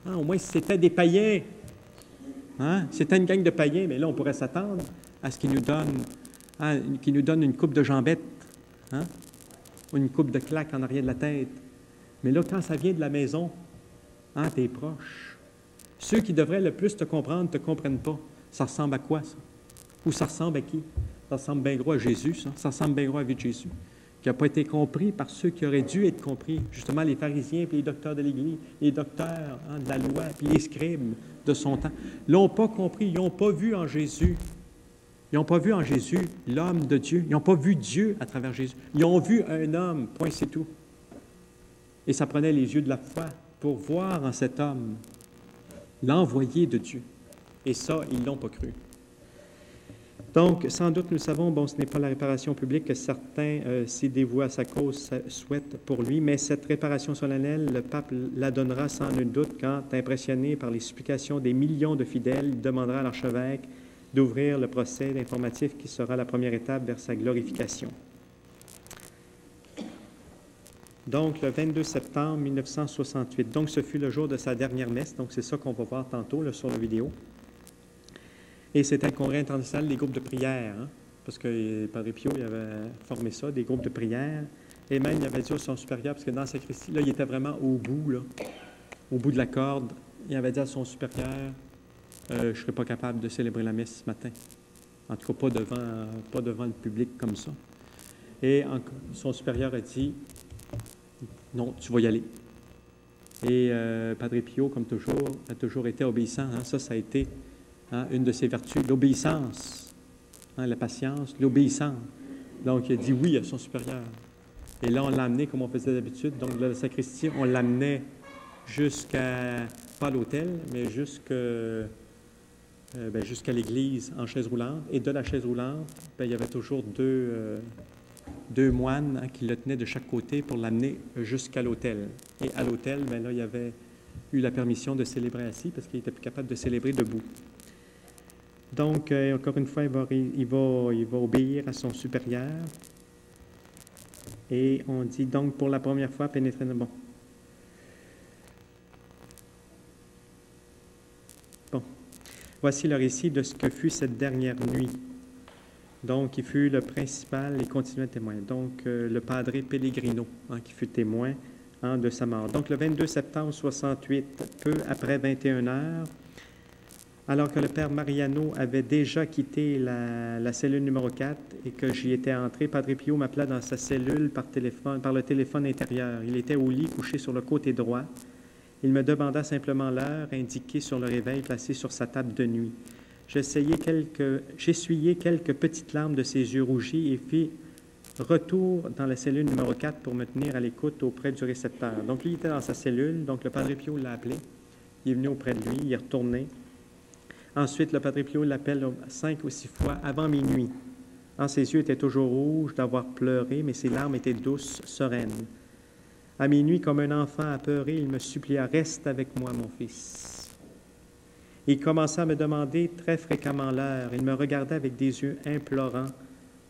Au moins, si c'était des païens, si c'était une gang de païens, mais là, on pourrait s'attendre à ce qu'ils nous donnent une coupe de jambettes, ou une coupe de claques en arrière de la tête. Mais là, quand ça vient de la maison, tes proches, ceux qui devraient le plus te comprendre ne te comprennent pas. Ça ressemble à quoi, ça? Ou ça ressemble à qui? Ça ressemble bien gros à Jésus, ça. Ça ressemble bien gros à la vie de Jésus, qui n'a pas été compris par ceux qui auraient dû être compris, justement les pharisiens, puis les docteurs de l'Église, les docteurs de la loi, puis les scribes de son temps. Ils l'ont pas compris, ils n'ont pas vu en Jésus. Ils n'ont pas vu en Jésus l'homme de Dieu. Ils n'ont pas vu Dieu à travers Jésus. Ils ont vu un homme, point, c'est tout. Et ça prenait les yeux de la foi pour voir en cet homme l'envoyé de Dieu. Et ça, ils ne l'ont pas cru. Donc, sans doute, nous savons, ce n'est pas la réparation publique que certains s'y dévoués à sa cause souhaitent pour lui, mais cette réparation solennelle, le pape la donnera sans nul doute quand, impressionné par les supplications des millions de fidèles, il demandera à l'archevêque d'ouvrir le procès informatif qui sera la première étape vers sa glorification. Donc, le 22 septembre 1968. Donc, ce fut le jour de sa dernière messe. Donc, c'est ça qu'on va voir tantôt là, sur la vidéo. Et c'était le Congrès international des groupes de prière, parce que Padre Pio il avait formé ça, des groupes de prière. Et même, il avait dit à son supérieur, parce que dans la sacristie, là, il était vraiment au bout de la corde. Il avait dit à son supérieur, je ne serais pas capable de célébrer la messe ce matin. En tout cas, pas devant le public comme ça. Et son supérieur a dit, non, tu vas y aller. Et Padre Pio, comme toujours, a toujours été obéissant. Ça a été une de ses vertus, l'obéissance, la patience, l'obéissance. Donc, il a dit oui à son supérieur. Et là, on l'a amené comme on faisait d'habitude. Donc, de la sacristie, on l'amenait pas à l'autel, mais jusqu'à l'église en chaise roulante. Et de la chaise roulante, il y avait toujours deux moines qui le tenaient de chaque côté pour l'amener jusqu'à l'autel. Et à l'autel, là, il avait eu la permission de célébrer assis parce qu'il n'était plus capable de célébrer debout. Donc, encore une fois, il va obéir à son supérieur. Et on dit donc pour la première fois pénétrer dans... Bon. Voici le récit de ce que fut cette dernière nuit. Donc, il fut le principal et continuel témoin. Donc, le Padre Pellegrino, qui fut témoin de sa mort. Donc, le 22 septembre 68, peu après 21 heures, alors que le père Mariano avait déjà quitté la cellule numéro 4 et que j'y étais entré, Padre Pio m'appela dans sa cellule par le téléphone intérieur. Il était au lit, couché sur le côté droit. Il me demanda simplement l'heure indiquée sur le réveil placé sur sa table de nuit. J'essuyai quelques petites larmes de ses yeux rougis et fis retour dans la cellule numéro 4 pour me tenir à l'écoute auprès du récepteur. Donc, lui, il était dans sa cellule, donc le Padre Pio l'a appelé. Il est venu auprès de lui, il est retourné. Ensuite, le Padre Pio l'appelle 5 ou 6 fois avant minuit. Ses yeux étaient toujours rouges d'avoir pleuré, mais ses larmes étaient douces, sereines. À minuit, comme un enfant apeuré, il me supplia « Reste avec moi, mon fils ». Il commença à me demander très fréquemment l'heure. Il me regardait avec des yeux implorants,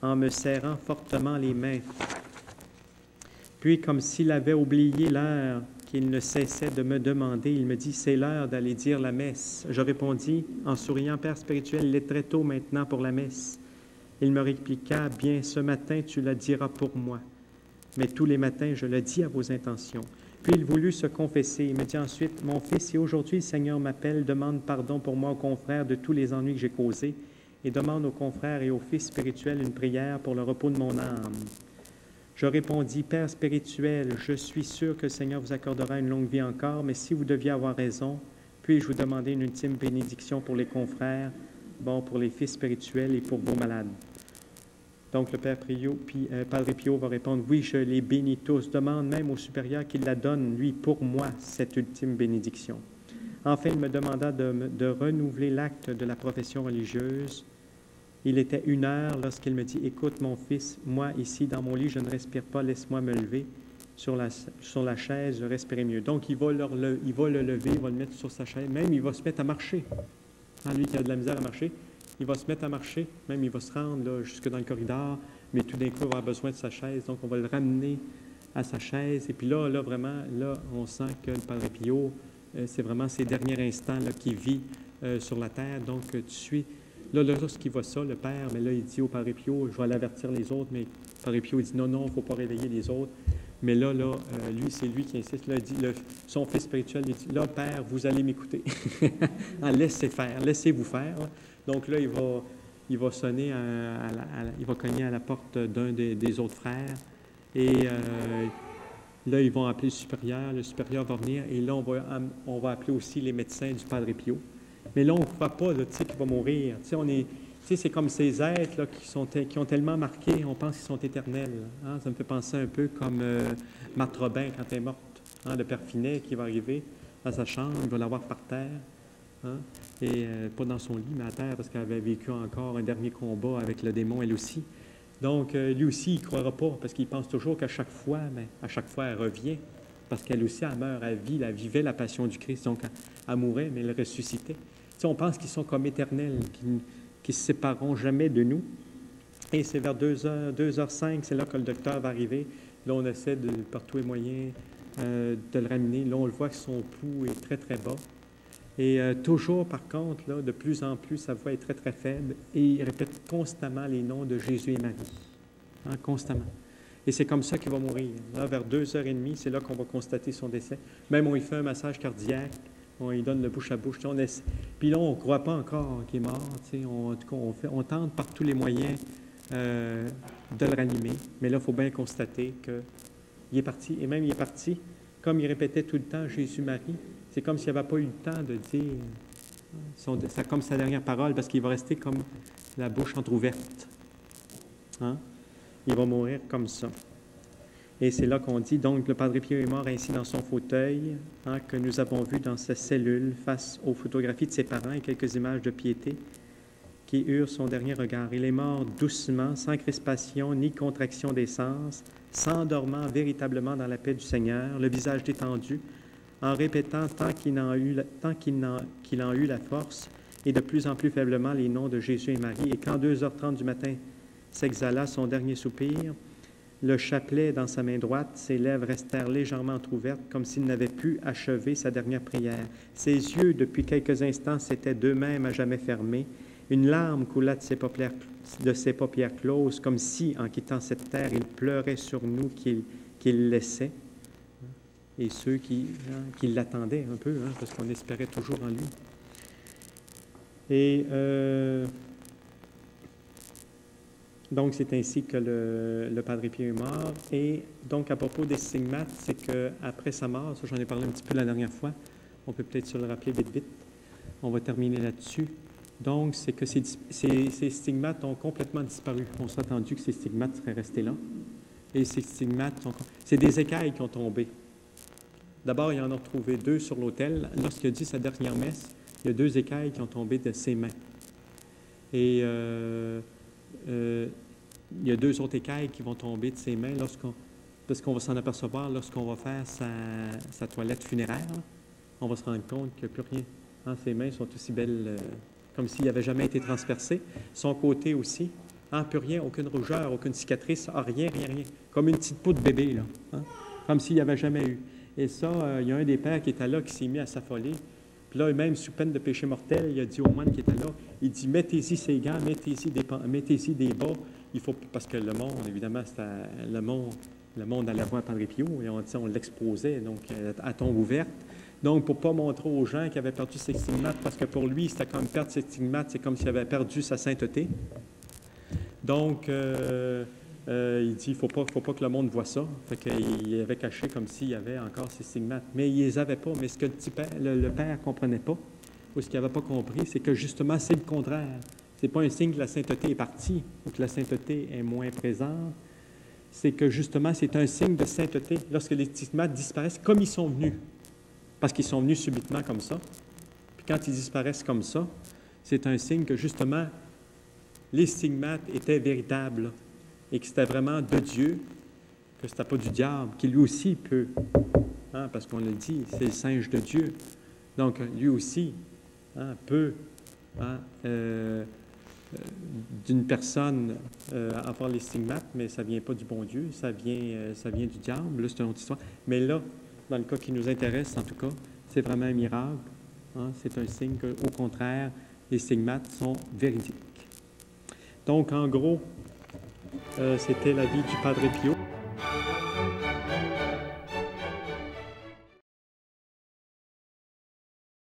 en me serrant fortement les mains. Puis, comme s'il avait oublié l'heure qu'il ne cessait de me demander. Il me dit, c'est l'heure d'aller dire la messe. Je répondis en souriant, Père spirituel, il est très tôt maintenant pour la messe. Il me répliqua, bien, ce matin, tu la diras pour moi. Mais tous les matins, je le dis à vos intentions. Puis il voulut se confesser. Il me dit ensuite, mon fils, si aujourd'hui le Seigneur m'appelle, demande pardon pour moi aux confrères de tous les ennuis que j'ai causés et demande aux confrères et aux fils spirituels une prière pour le repos de mon âme. Je répondis, Père spirituel, je suis sûr que le Seigneur vous accordera une longue vie encore, mais si vous deviez avoir raison, puis-je vous demander une ultime bénédiction pour les confrères, pour les fils spirituels et pour vos malades. Donc, le Padre Pio va répondre, oui, je les bénis tous. Demande même au supérieur qu'il la donne, lui, pour moi, cette ultime bénédiction. Enfin, il me demanda de renouveler l'acte de la profession religieuse. Il était 1 heure lorsqu'il me dit, écoute, mon fils, moi, ici, dans mon lit, je ne respire pas, laisse-moi me lever. Sur la chaise, je respirais mieux. Donc, il va le lever, il va le mettre sur sa chaise. Même, il va se mettre à marcher. Lui qui a de la misère à marcher, il va se mettre à marcher, même il va se rendre là, jusque dans le corridor, mais tout d'un coup, il va avoir besoin de sa chaise, donc on va le ramener à sa chaise. Et puis là vraiment, on sent que le Padre Pio, c'est vraiment ses derniers instants qu'il vit sur la terre. Donc, tu suis. Là, lorsqu'il voit ça, le Père, mais là, il dit au Padre Pio, je vais aller avertir les autres, mais le Padre Pio, il dit non, il ne faut pas réveiller les autres. Mais là, lui, c'est lui qui insiste. Là, il dit, son fils spirituel, il dit, là, Père, vous allez m'écouter. Laissez faire, laissez-vous faire. Là. Donc là, il va sonner, il va cogner à la porte d'un des autres frères. Et là, ils vont appeler le supérieur va venir. Et là, on va appeler aussi les médecins du Padre Pio. Mais là, on ne croit pas qu'il va mourir. C'est comme ces êtres là, qui ont tellement marqué, on pense qu'ils sont éternels. Hein? Ça me fait penser un peu comme Marthe Robin quand elle est morte. Hein? Le père Finet qui va arriver à sa chambre, il va l'avoir par terre. Hein? Et pas dans son lit, mais à terre, parce qu'elle avait vécu encore un dernier combat avec le démon, elle aussi. Donc, lui aussi, il ne croira pas, parce qu'il pense toujours qu'à chaque fois, elle revient. Parce qu'elle aussi, elle meurt, elle vivait la passion du Christ. Donc, elle mourait, mais elle ressuscitait. On pense qu'ils sont comme éternels, qui ne se sépareront jamais de nous. Et c'est vers 2h05, c'est là que le docteur va arriver. Là, on essaie par tous les moyens de le ramener. Là, on le voit que son pouls est très, très bas. Et toujours, par contre, là, de plus en plus, sa voix est très, très faible. Et il répète constamment les noms de Jésus et Marie. Hein, constamment. Et c'est comme ça qu'il va mourir. Là, vers 2h30, c'est là qu'on va constater son décès. Même on lui fait un massage cardiaque. On lui donne le bouche à bouche. Puis là, on ne croit pas encore qu'il est mort. En tout cas, on tente par tous les moyens de le ranimer. Mais là, il faut bien constater qu'il est parti. Et même, il est parti, comme il répétait tout le temps, Jésus-Marie. C'est comme s'il n'avait pas eu le temps de dire comme sa dernière parole, parce qu'il va rester comme la bouche entrouverte. Hein? Il va mourir comme ça. Et c'est là qu'on dit, donc, le Padre Pio est mort ainsi dans son fauteuil, que nous avons vu dans sa cellule face aux photographies de ses parents et quelques images de piété qui eurent son dernier regard. Il est mort doucement, sans crispation ni contraction des sens, s'endormant véritablement dans la paix du Seigneur, le visage détendu, en répétant tant qu'il en eut la force et de plus en plus faiblement les noms de Jésus et Marie. Et quand 2h30 du matin s'exhala son dernier soupir, le chapelet dans sa main droite, ses lèvres restèrent légèrement entrouvertes, comme s'il n'avait pu achever sa dernière prière. Ses yeux, depuis quelques instants, s'étaient d'eux-mêmes à jamais fermés. Une larme coula de ses paupières closes, comme si, en quittant cette terre, il pleurait sur nous qu'il laissait. Et ceux qui l'attendaient un peu, parce qu'on espérait toujours en lui. Et donc, c'est ainsi que le Padre Pio est mort. Et donc, à propos des stigmates, c'est qu'après sa mort, ça j'en ai parlé un petit peu la dernière fois, on peut peut-être se le rappeler vite. On va terminer là-dessus. Donc, c'est que ces stigmates ont complètement disparu. On s'est attendu que ces stigmates seraient restés là. Et ces stigmates, c'est des écailles qui ont tombé. D'abord, il en a retrouvé 2 sur l'autel. Lorsqu'il a dit sa dernière messe, il y a 2 écailles qui ont tombé de ses mains. Et il y a 2 autres écailles qui vont tomber de ses mains parce qu'on va s'en apercevoir lorsqu'on va faire sa toilette funéraire. On va se rendre compte qu'il n'y a plus rien. Ses mains sont aussi belles, comme s'il n'avait jamais été transpercé. Son côté aussi, plus rien, aucune rougeur, aucune cicatrice, rien. Comme une petite peau de bébé, là. Comme s'il n'y avait jamais eu. Et ça, il y a un des pères qui était là qui s'est mis à s'affoler. Puis là, même sous peine de péché mortel, il a dit au moine qui était là, il dit, mettez-y ces gants, mettez-y des bas. Il faut, parce que le monde, évidemment, c'était le monde allait voir Padre Pio, et on l'exposait, donc à tombe ouverte. Donc, pour ne pas montrer aux gens qu'il avait perdu ses stigmates, parce que pour lui, c'était comme perdre ses stigmates, c'est comme s'il avait perdu sa sainteté. Donc, il dit, il ne faut pas que le monde voit ça. Fait qu'il avait caché comme s'il y avait encore ses stigmates. Mais il ne les avait pas. Mais ce que le père ne comprenait pas, ou ce qu'il n'avait pas compris, c'est que justement, c'est le contraire. Ce n'est pas un signe que la sainteté est partie, ou que la sainteté est moins présente. C'est que justement, c'est un signe de sainteté lorsque les stigmates disparaissent comme ils sont venus. Parce qu'ils sont venus subitement comme ça. Puis quand ils disparaissent comme ça, c'est un signe que justement, les stigmates étaient véritables et que c'était vraiment de Dieu, que ce n'était pas du diable, qui lui aussi peut, hein, parce qu'on le dit, c'est le singe de Dieu. Donc, lui aussi peut, d'une personne avoir les stigmates, mais ça ne vient pas du bon Dieu, ça vient du diable. Là, c'est une autre histoire. Mais là, dans le cas qui nous intéresse, en tout cas, c'est vraiment un miracle. Hein, c'est un signe qu'au contraire, les stigmates sont véridiques. Donc, en gros, c'était la vie du Padre Pio.